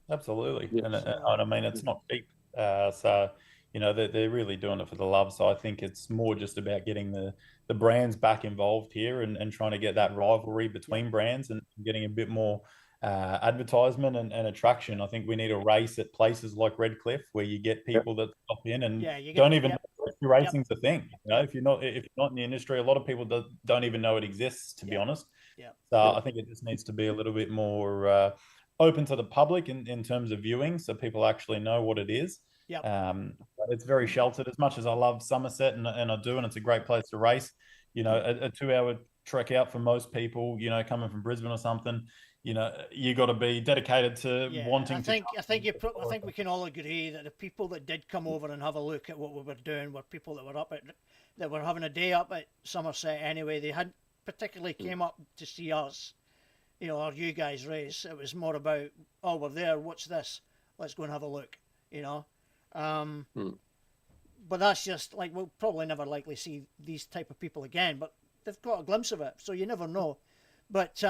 Absolutely, Yeah. and I mean it's not cheap. So they're really doing it for the love. So I think it's more just about getting the brands back involved here and trying to get that rivalry between brands and getting a bit more advertisement and attraction. I think we need a race at places like Redcliffe where you get people that stop in and You don't get, even yep. know if racing's a thing. If you're not in the industry, a lot of people don't even know it exists, to be honest. Yeah. So I think it just needs to be a little bit more open to the public in terms of viewing, so people actually know what it is. Yep. But it's very sheltered. As much as I love Somerset and I do, and it's a great place to race, a 2-hour trek out for most people, coming from Brisbane or something, you got to be dedicated to wanting I to. think we can all agree that the people that did come over and have a look at what we were doing were people that were having a day up at Somerset anyway. They hadn't particularly came up to see us, or you guys race. It was more about, oh, we're there, what's this? Let's go and have a look, But that's just like, we'll probably never likely see these type of people again, but they've got a glimpse of it, so you never know. But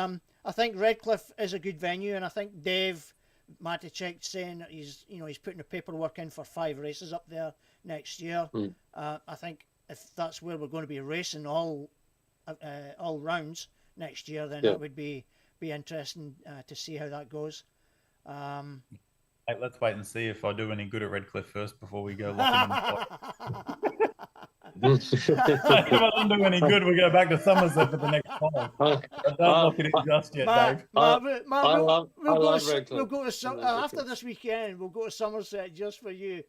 I think Redcliffe is a good venue, and I think Dave Maticek saying that he's putting the paperwork in for 5 races up there next year. I think if that's where we're going to be racing all rounds next year, then that would be interesting to see how that goes. Hey, let's wait and see if I do any good at Redcliffe first before we go locking in. If I don't do any good, we go back to Somerset for the next 5. Don't lock it in just yet, Dave. I love Redcliffe. We'll go to after this weekend. We'll go to Somerset just for you.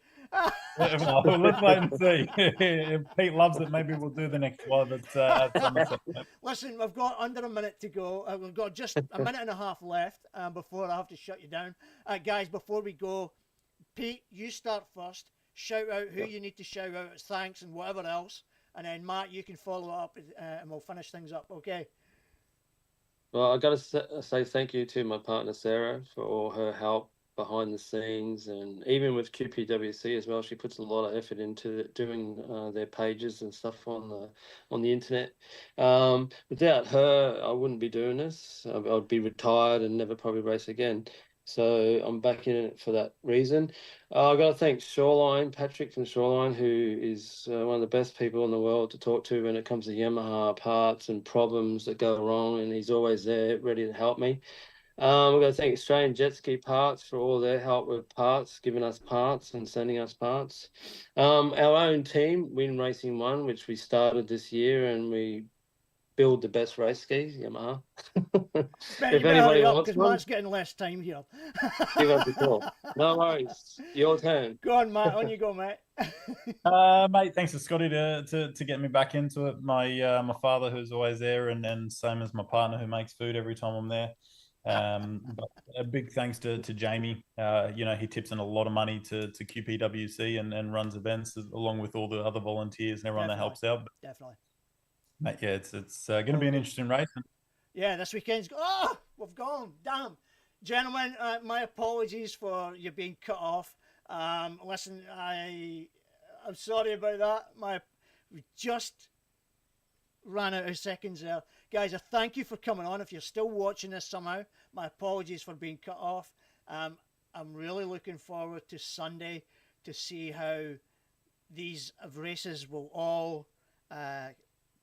Well, let's wait and see. If Pete loves it, maybe we'll do the next one at Somerset. Listen, we've got under a minute to go. We've got just a minute and a half left before I have to shut you down. Guys, before we go, Pete, you start first. Shout out who you need to shout out as thanks and whatever else. And then, Matt, you can follow up and we'll finish things up, okay? Well, I got to say thank you to my partner Sarah for all her help behind the scenes, and even with QPWC as well. She puts a lot of effort into doing their pages and stuff on the internet. Without her, I wouldn't be doing this. I'd be retired and never probably race again. So I'm back in it for that reason. I've got to thank Patrick from Shoreline, who is one of the best people in the world to talk to when it comes to Yamaha parts and problems that go wrong, and he's always there ready to help me. We've got to thank Australian Jetski Parts for all their help with parts, giving us parts and sending us parts. Our own team, Win Racing One, which we started this year, and we build the best race skis, Yamaha. If anybody wants because Matt's getting less time here. Give us a call. No worries. Your turn. Go on, Matt. On you go, mate. Mate, thanks to Scotty to get me back into it. My father, who's always there, and same as my partner, who makes food every time I'm there. But a big thanks to Jamie. He tips in a lot of money to QPWC and runs events along with all the other volunteers and everyone that helps out. Definitely. Mate, yeah, it's going to be an interesting race. Yeah, this weekend's we've gone. Damn, gentlemen, my apologies for you being cut off. Listen, I'm sorry about that. We just ran out of seconds there. Guys, I thank you for coming on. If you're still watching this somehow, my apologies for being cut off. I'm really looking forward to Sunday to see how these races will all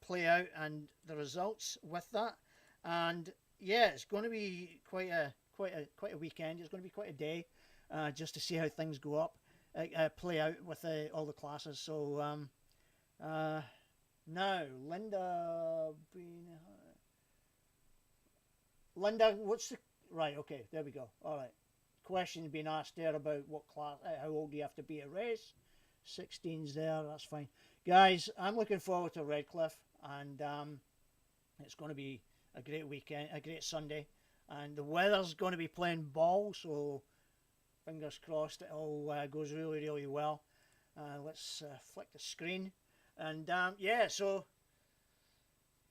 play out and the results with that. And yeah, it's going to be quite a weekend. It's going to be quite a day just to see how things go up, play out with all the classes. So now, Linda, what's the right? Okay, there we go. All right. Question being asked there about what class, how old do you have to be at race? 16's there. That's fine, guys. I'm looking forward to Redcliffe, and it's going to be a great weekend, a great Sunday, and the weather's going to be playing ball. So fingers crossed it all goes really, really well. Let's flick the screen, and yeah. So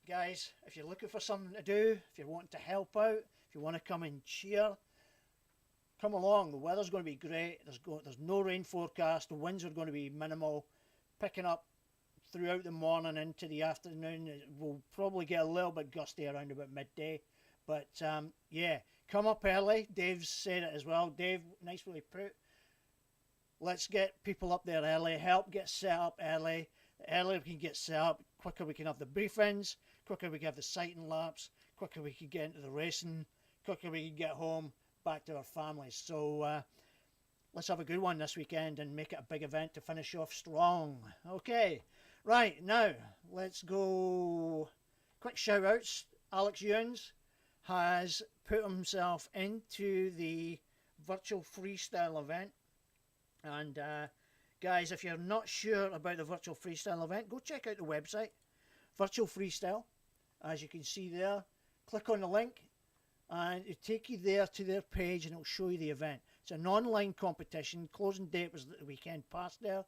guys, if you're looking for something to do, if you're wanting to help out, if you want to come and cheer, come along. The weather's going to be great. There's no rain forecast. The winds are going to be minimal, picking up throughout the morning into the afternoon. It will probably get a little bit gusty around about midday. But yeah, come up early. Dave's said it as well. Dave, nicely put. Let's get people up there early. Help get set up early. The earlier we can get set up, quicker we can have the briefings, quicker we can have the sighting laps, quicker we can get into the racing, quicker we can get home, back to our families. So let's have a good one this weekend and make it a big event to finish off strong. Okay, right, now let's go. Quick shout outs. Alex Ewens has put himself into the virtual freestyle event, and guys, if you're not sure about the virtual freestyle event, go check out the website, Virtual Freestyle. As you can see there, click on the link and it'll take you there to their page and it'll show you the event. It's an online competition. Closing date was the weekend past there.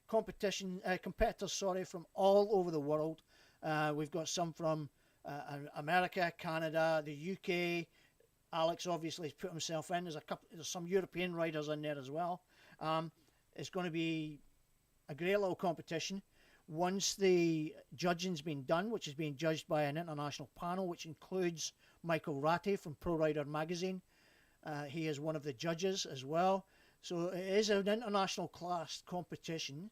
Competitors from all over the world. We've got some from America, Canada, the UK. Alex obviously has put himself in. There's some European riders in there as well. It's going to be a great little competition. Once the judging's been done, which is being judged by an international panel, which includes Michael Ratty from Pro Rider magazine. He is one of the judges as well. So it is an international class competition.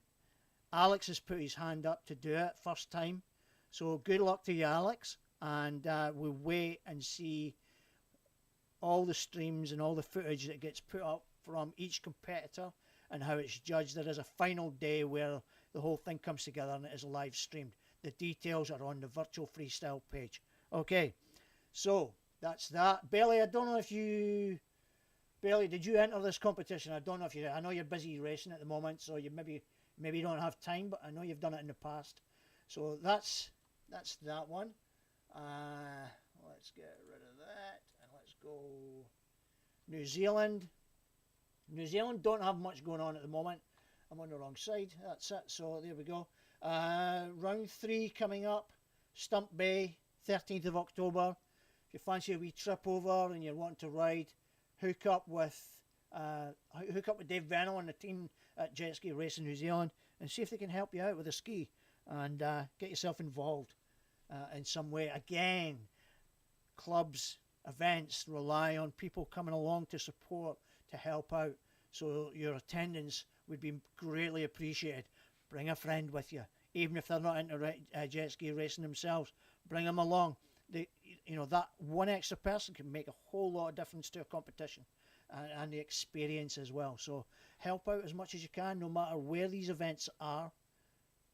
Alex has put his hand up to do it first time. So good luck to you, Alex. And we'll wait and see all the streams and all the footage that gets put up from each competitor and how it's judged. There is a final day where the whole thing comes together and it is live streamed. The details are on the Virtual Freestyle page. Okay, so that's that. Bailey, I don't know if you... Bailey, did you enter this competition? I don't know if you... I know you're busy racing at the moment, so you maybe don't have time, but I know you've done it in the past. So that's that one. Let's get rid of that and let's go New Zealand. New Zealand don't have much going on at the moment. I'm on the wrong side. That's it. So there we go. Round 3 coming up. Stump Bay, 13th of October. If you fancy a wee trip over and you're wanting to ride, hook up with Dave Vennell and the team at Jetski Racing New Zealand and see if they can help you out with a ski and get yourself involved in some way. Again, clubs, events rely on people coming along to support, to help out. So your attendance would be greatly appreciated. Bring a friend with you, even if they're not into jet ski racing themselves. Bring them along. That one extra person can make a whole lot of difference to a competition and the experience as well. So help out as much as you can, no matter where these events are.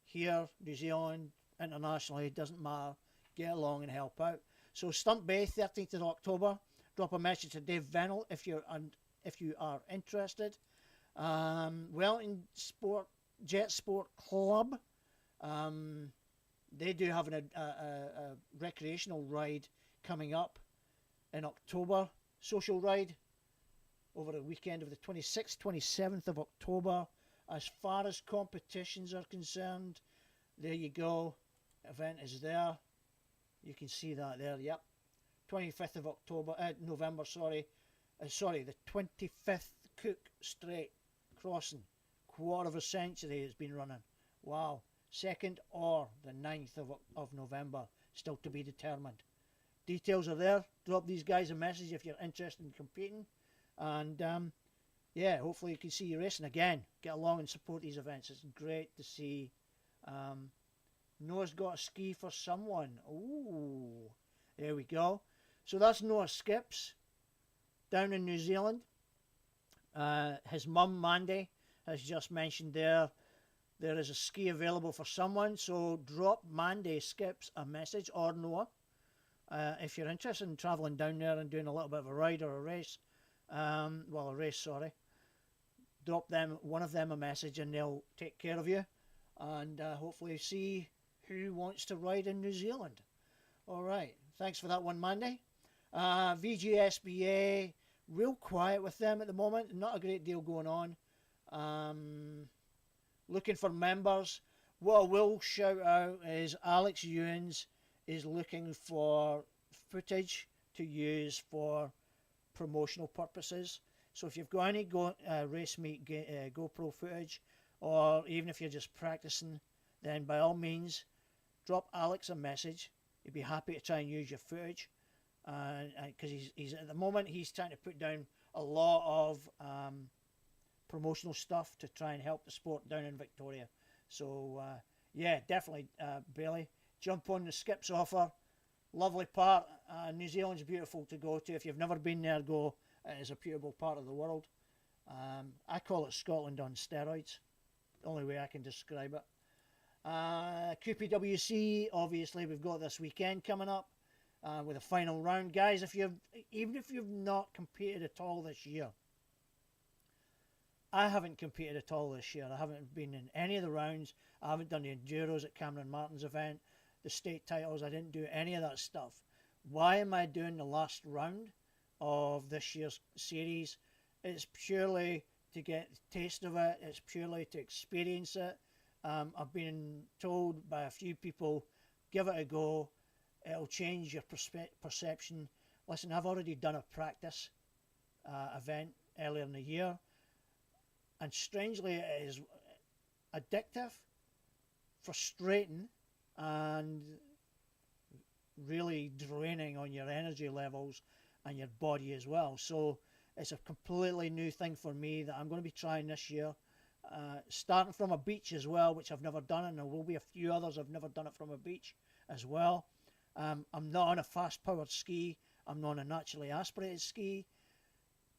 Here, New Zealand, internationally, it doesn't matter. Get along and help out. So Stump Bay, 13th of October. Drop a message to Dave Vennell if you are interested. Wellington Jet Sport Club, they do have a recreational ride coming up in October, social ride over the weekend of the 26th, 27th of October. As far as competitions are concerned, there you go. Event is there. You can see that there. Yep. 25th of November. The 25th Cook Strait crossing. Quarter of a century it's been running. Wow. 2nd or the 9th of November. Still to be determined. Details are there. Drop these guys a message if you're interested in competing. And yeah, hopefully you can see you racing again. Get along and support these events. It's great to see. Noah's got a ski for someone. Ooh, there we go. So that's Noah Skips down in New Zealand. His mum, Mandy, has just mentioned there is a ski available for someone. So drop Mandy Skips a message, or Noah, if you're interested in travelling down there and doing a little bit of a ride or a race. Well, a race, sorry. Drop one of them a message and they'll take care of you. And hopefully see who wants to ride in New Zealand. All right. Thanks for that one, Mandy. VGSBA, real quiet with them at the moment. Not a great deal going on. Looking for members. What I will shout out is Alex Ewens is looking for footage to use for promotional purposes. So if you've got any race meet GoPro footage, or even if you're just practicing, then by all means drop Alex a message. He'd be happy to try and use your footage, because he's at the moment he's trying to put down a lot of promotional stuff to try and help the sport down in Victoria. So yeah, definitely Bailey, jump on the Skips offer. Lovely part. New Zealand's beautiful to go to. If you've never been there, go. It is a beautiful part of the world. I call it Scotland on steroids. The only way I can describe it. QPWC, obviously we've got this weekend coming up with a final round. Guys, even if you've not competed at all this year, I haven't competed at all this year. I haven't been in any of the rounds. I haven't done the enduros at Cameron Martin's event, the state titles. I didn't do any of that stuff. Why am I doing the last round of this year's series? It's purely to get the taste of it. It's purely to experience it. I've been told by a few people, give it a go. It'll change your perception. Listen, I've already done a practice event earlier in the year, and strangely it is addictive, frustrating, and really draining on your energy levels and your body as well. So it's a completely new thing for me that I'm going to be trying this year. Starting from a beach as well, which I've never done, and there will be a few others I've never done it from a beach as well. I'm not on a fast powered ski. I'm not on a naturally aspirated ski.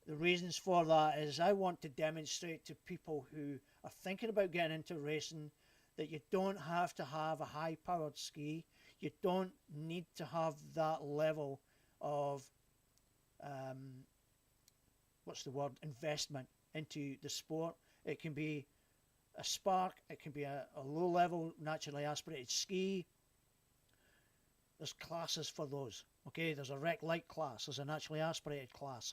The reasons for that is I want to demonstrate to people who are thinking about getting into racing that you don't have to have a high powered ski. You don't need to have that level of investment into the sport. It can be a spark, it can be a low level naturally aspirated ski. There's classes for those. Okay, there's a rec light class, there's a naturally aspirated class.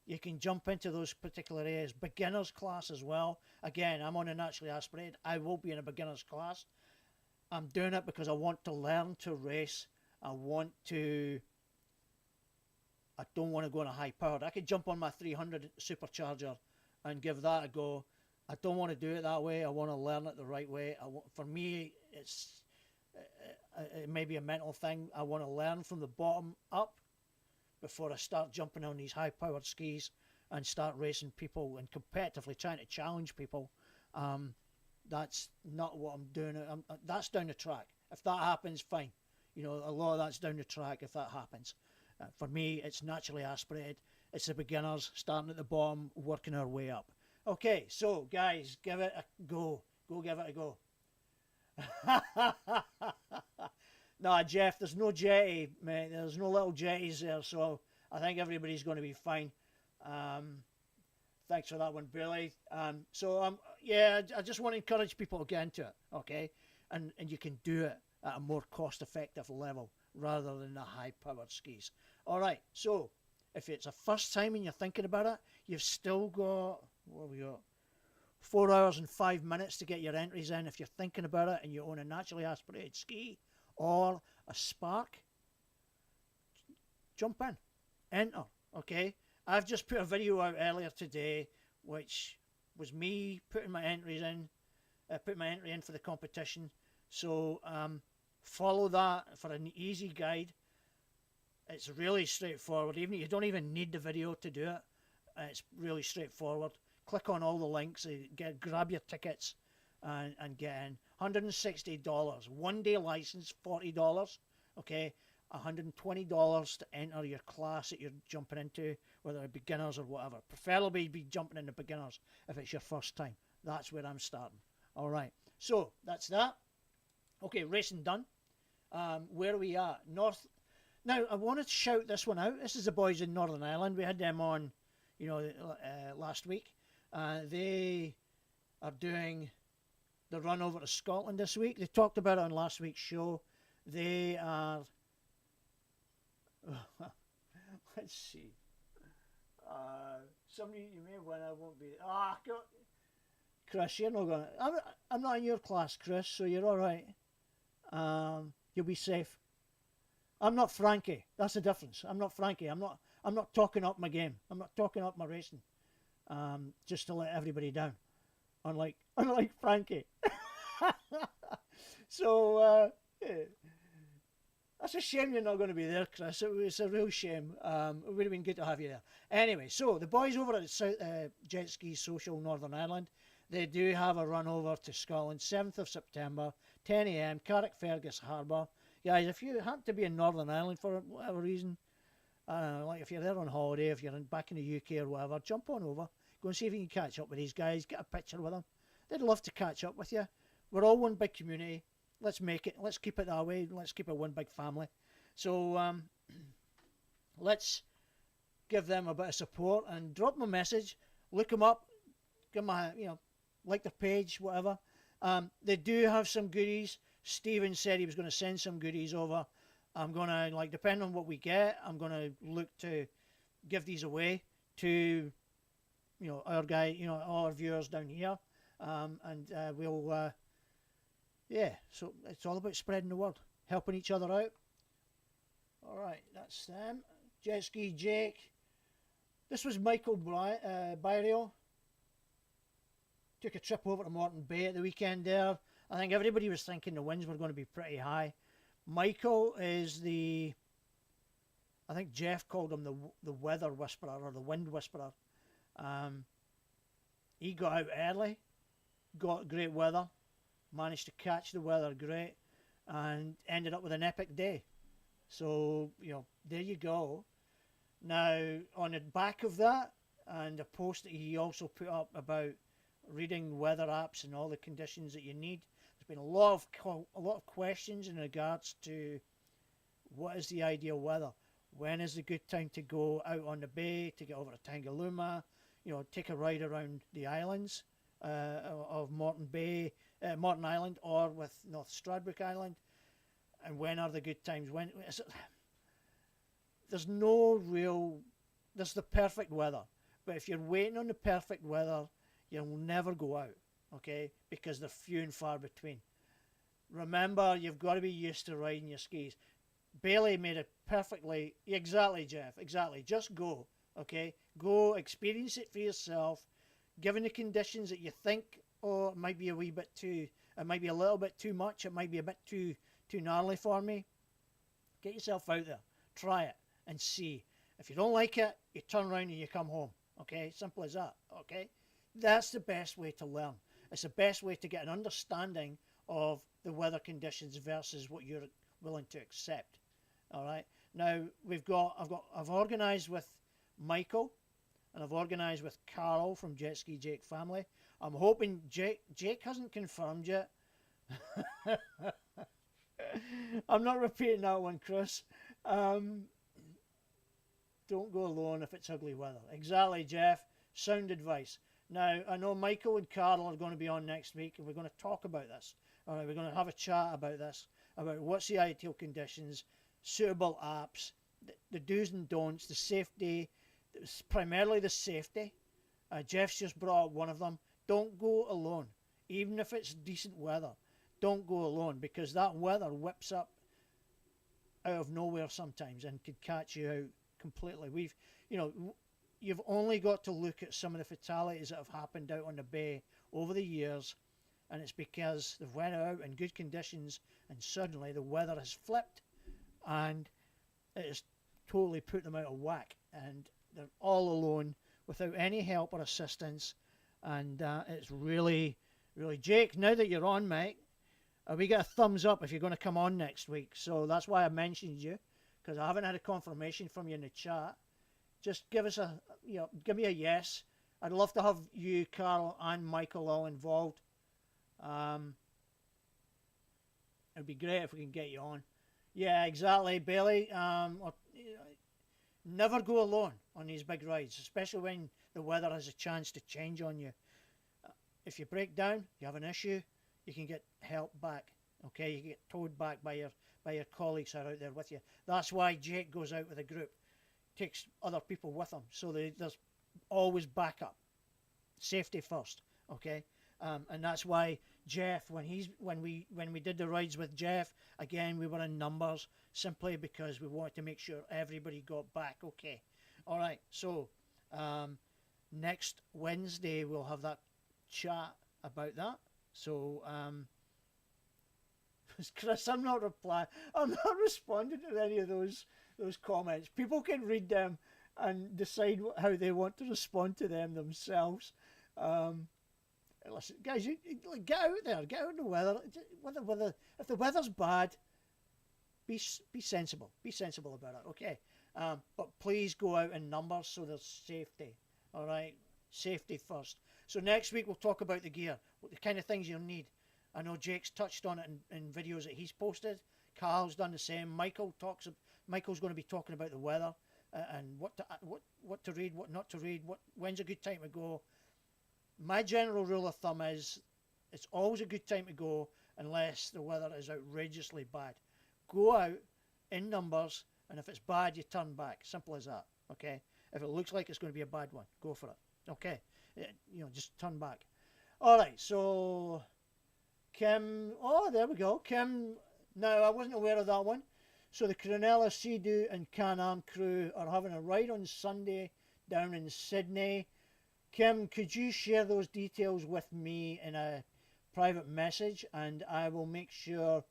You can jump into those particular areas. Beginners class as well. Again, I'm on a naturally aspirated. I will be in a beginners class. I'm doing it because I want to learn to race. I don't want to go on a high powered. I could jump on my 300 supercharger and give that a go. I don't want to do it that way. I want to learn it the right way. For me, it may be a mental thing. I want to learn from the bottom up before I start jumping on these high powered skis and start racing people and competitively trying to challenge people. That's not what I'm doing. That's down the track. If that happens, fine. You know, a lot of that's down the track if that happens. For me, it's naturally aspirated. It's the beginners starting at the bottom, working our way up. Okay, so guys, give it a go. Go give it a go. Nah, Jeff, there's no jetty, mate. There's no little jetties there, so I think everybody's going to be fine. Thanks for that one, Billy. Yeah, I just want to encourage people to get into it, okay? And you can do it at a more cost-effective level rather than the high-powered skis. All right, so if it's a first time and you're thinking about it, you've still got, what have we got? 4 hours and 5 minutes to get your entries in if you're thinking about it and you own a naturally aspirated ski or a spark. Jump in, enter, okay? I've just put a video out earlier today which was me putting my entries in, put my entry in for the competition. So follow that for an easy guide. It's really straightforward. Even you don't even need the video to do it. It's really straightforward. Click on all the links, grab your tickets, and get in. $160, 1 day license, $40. Okay, $120 to enter your class that you're jumping into, whether it's beginners or whatever. Preferably be jumping into beginners if it's your first time. That's where I'm starting. All right, so that's that. Okay, racing done. Where are we at? North. Now I want to shout this one out. This is the boys in Northern Ireland. We had them on, last week. They are doing the run over to Scotland this week. They talked about it on last week's show. They are. Let's see. Somebody you may win. I won't be. Chris, you're not gonna. I'm not in your class, Chris. So you're all right. You'll be safe. I'm not Frankie. That's the difference. I'm not Frankie. I'm not talking up my game. I'm not talking up my racing. Just to let everybody down. Unlike Frankie. So that's a shame you're not going to be there, Chris. It's a real shame. It would have been good to have you there. Anyway, so the boys over at Jetski Social Northern Ireland, they do have a run over to Scotland, 7th of September, 10 a.m, Carrickfergus Harbour. Guys, if you happen to be in Northern Ireland for whatever reason, like if you're there on holiday, if you're back in the UK or whatever, jump on over. Go and see if you can catch up with these guys. Get a picture with them. They'd love to catch up with you. We're all one big community. Let's make it. Let's keep it that way. Let's keep it one big family. So let's give them a bit of support and drop them a message. Look them up. Give them a, like their page, whatever. They do have some goodies. Stephen said he was going to send some goodies over. I'm going to, depending on what we get, I'm going to look to give these away to, our guy, all our viewers down here. And we'll, so it's all about spreading the word, helping each other out. All right, that's them. Jetski Jake. This was Michael Byrio. Took a trip over to Moreton Bay at the weekend there. I think everybody was thinking the winds were going to be pretty high. Michael is I think Jeff called him the weather whisperer or the wind whisperer. He got out early, got great weather, managed to catch the weather great, and ended up with an epic day. So, there you go. Now, on the back of that, and a post that he also put up about reading weather apps and all the conditions that you need, there's been a lot of questions in regards to what is the ideal weather. When is a good time to go out on the bay, to get over to Tangalooma, take a ride around the islands of Moreton Bay, Moreton Island, or with North Stradbroke Island, and when are the good times? When there's the perfect weather, but if you're waiting on the perfect weather, you'll never go out, okay? Because they're few and far between. Remember, you've got to be used to riding your skis. Bailey made it perfectly. Exactly, Jeff. Exactly. Just go, okay? Go experience it for yourself. Given the conditions that you think, it might be a wee bit too, it might be a little bit too much, it might be a bit too gnarly for me. Get yourself out there. Try it and see. If you don't like it, you turn around and you come home, okay? Simple as that, okay? That's the best way to learn. It's the best way to get an understanding of the weather conditions versus what you're willing to accept. All right. Now I've organised with Michael, and I've organised with Carl from Jetski Jake family. I'm hoping Jake hasn't confirmed yet. I'm not repeating that one, Chris. Don't go alone if it's ugly weather. Exactly, Jeff. Sound advice. Now, I know Michael and Carl are going to be on next week, and we're going to talk about this. All right, we're going to have a chat about this, about what's the ideal conditions, suitable apps, the do's and don'ts, the safety, primarily the safety. Jeff's just brought up one of them. Don't go alone, even if it's decent weather. Don't go alone, because that weather whips up out of nowhere sometimes and could catch you out completely. you've only got to look at some of the fatalities that have happened out on the bay over the years, and it's because they've went out in good conditions and suddenly the weather has flipped and it has totally put them out of whack, and they're all alone without any help or assistance. And it's really, really, Jake, now that you're on, mate, we get a thumbs up if you're going to come on next week. So that's why I mentioned you, because I haven't had a confirmation from you in the chat. Just give us a, give me a yes. I'd love to have you, Carl, and Michael all involved. It'd be great if we can get you on. Yeah, exactly, Bailey. Never go alone on these big rides, especially when the weather has a chance to change on you. If you break down, you have an issue, you can get help back. Okay, you get towed back by your colleagues who are out there with you. That's why Jake goes out with a group, takes other people with him, so there's always backup, safety first. Okay, and that's why Jeff, when we did the rides with Jeff, again we were in numbers simply because we wanted to make sure everybody got back. Okay, all right. So next Wednesday we'll have that chat about that. So Chris, I'm not responding to any of those comments. People can read them and decide how they want to respond to them themselves. Listen, guys, you get out there, get out in the weather. If the weather's bad, be sensible. Be sensible about it, okay? But please go out in numbers so there's safety. All right, safety first. So next week we'll talk about the gear, the kind of things you'll need. I know Jake's touched on it in videos that he's posted. Carl's done the same. Michael's going to be talking about the weather and what to read, what not to read, when's a good time to go. My general rule of thumb is it's always a good time to go unless the weather is outrageously bad. Go out in numbers, and if it's bad, you turn back. Simple as that. Okay. If it looks like it's going to be a bad one, go for it. Okay. Just turn back. All right. So Kim. Oh, there we go. Kim. Now I wasn't aware of that one. So the Cronulla, Sea-Doo, and Can-Am crew are having a ride on Sunday down in Sydney. Kim, could you share those details with me in a private message, and I will make sure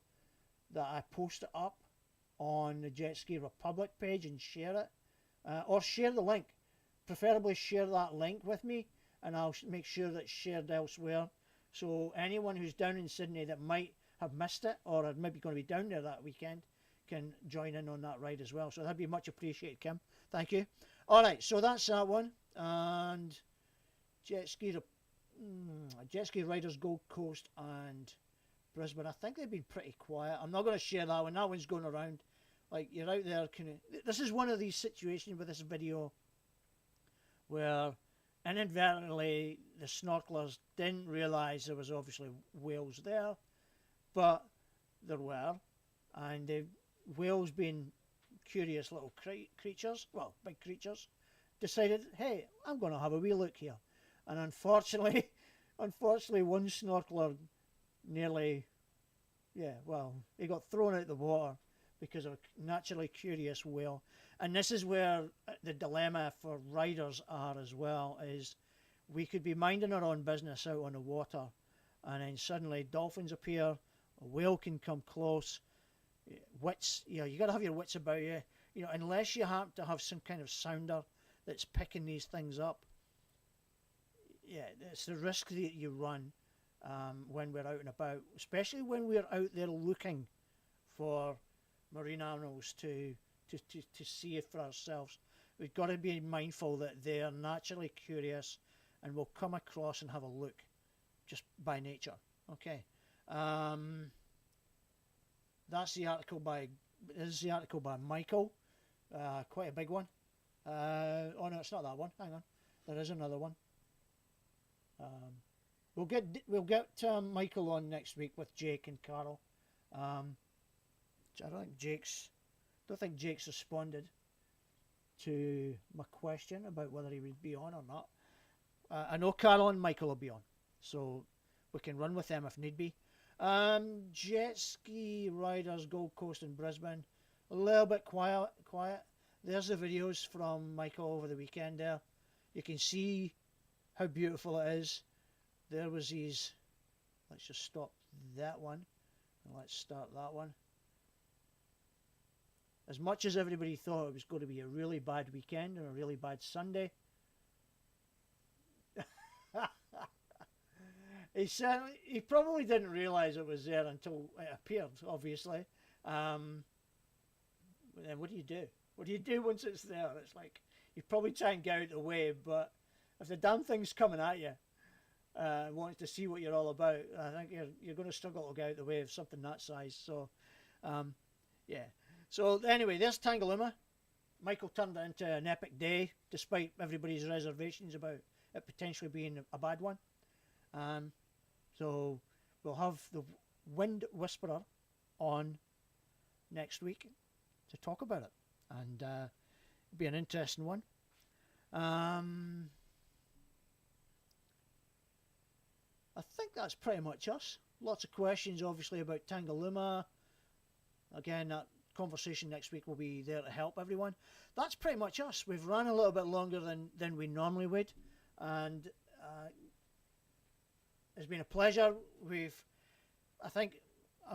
that I post it up on the Jetski Republic page and share it, or share the link. Preferably share that link with me, and I'll make sure that's shared elsewhere. So anyone who's down in Sydney that might have missed it, or are maybe going to be down there that weekend, can join in on that ride as well. So that'd be much appreciated, Kim. Thank you. All right, so that's that one. And Jetski Riders Gold Coast and Brisbane, I think they've been pretty quiet. I'm not going to share that one. That one's going around. Like, you're out there. This is one of these situations with this video where inadvertently the snorkelers didn't realise there was obviously whales there, but there were, and the whales, being curious little creatures, well, big creatures, decided, hey, I'm going to have a wee look here. And unfortunately one snorkeler nearly, he got thrown out the water because of a naturally curious whale. And this is where the dilemma for riders are as well, is we could be minding our own business out on the water, and then suddenly dolphins appear, a whale can come close. Wits, you got to have your wits about you. Unless you happen to have some kind of sounder that's picking these things up. Yeah, it's the risk that you run when we're out and about, especially when we're out there looking for marine animals to see it for ourselves. We've got to be mindful that they are naturally curious and will come across and have a look just by nature. Okay. This is the article by Michael. Quite a big one. Oh no, it's not that one. Hang on, there is another one. We'll get Michael on next week with Jake and Carl. I don't think Jake's responded to my question about whether he would be on or not. I know Carl and Michael will be on, so we can run with them if need be. Jetski Riders Gold Coast and Brisbane, a little bit quiet. There's the videos from Michael over the weekend there. You can see how beautiful it is. There was these, let's just stop that one and let's start that one. As much as everybody thought it was going to be a really bad weekend and a really bad Sunday, he probably didn't realise it was there until it appeared, obviously. But then what do you do? What do you do once it's there? It's like, you probably try and get out of the way, but if the damn thing's coming at you, wanting to see what you're all about, I think you're going to struggle to get out of the way of something that size. So, yeah. So anyway, there's Tangalooma. Michael turned it into an epic day, despite everybody's reservations about it potentially being a bad one. So we'll have the Wind Whisperer on next week to talk about it, and it'll be an interesting one. I think that's pretty much us. Lots of questions, obviously, about Tangalooma. Again, that conversation next week will be there to help everyone. That's pretty much us. We've run a little bit longer than we normally would, and it's been a pleasure.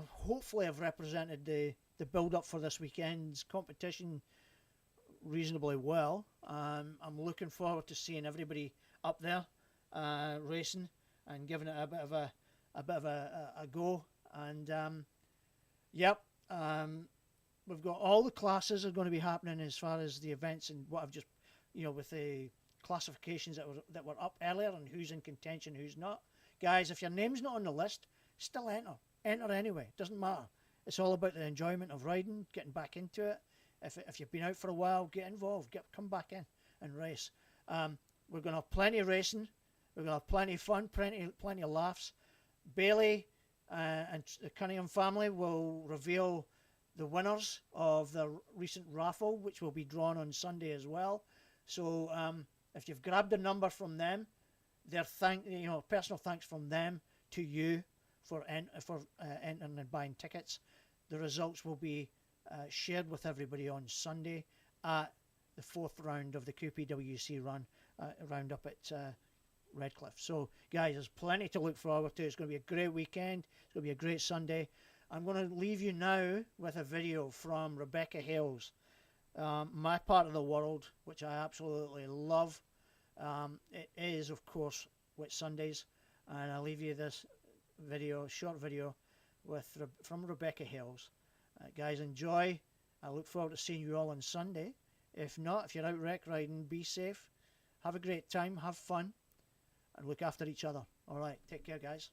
Hopefully I've represented the build-up for this weekend's competition reasonably well. I'm looking forward to seeing everybody up there racing and giving it a bit of a go. And yep, we've got all the classes are going to be happening as far as the events and what I've just, with the classifications that were up earlier and who's in contention, who's not. Guys, if your name's not on the list, still enter. Enter anyway. Doesn't matter. It's all about the enjoyment of riding, getting back into it. If you've been out for a while, get involved. Come back in and race. We're going to have plenty of racing. We're going to have plenty of fun, plenty of laughs. Bailey and the Cunningham family will reveal the winners of the recent raffle, which will be drawn on Sunday as well. So if you've grabbed a number from them, personal thanks from them to you for entering and buying tickets. The results will be shared with everybody on Sunday at the 4th round of the QPWC round up at Redcliffe. So guys, there's plenty to look forward to. It's going to be a great weekend. It's going to be a great Sunday. I'm going to leave you now with a video from Rebecca Hales, my part of the world, which I absolutely love. It is, of course, Whitsundays, and I'll leave you this short video from Rebecca Hales. Guys, enjoy. I look forward to seeing you all on Sunday. If not, if you're out rec riding, be safe. Have a great time, have fun, and look after each other. All right, take care, guys.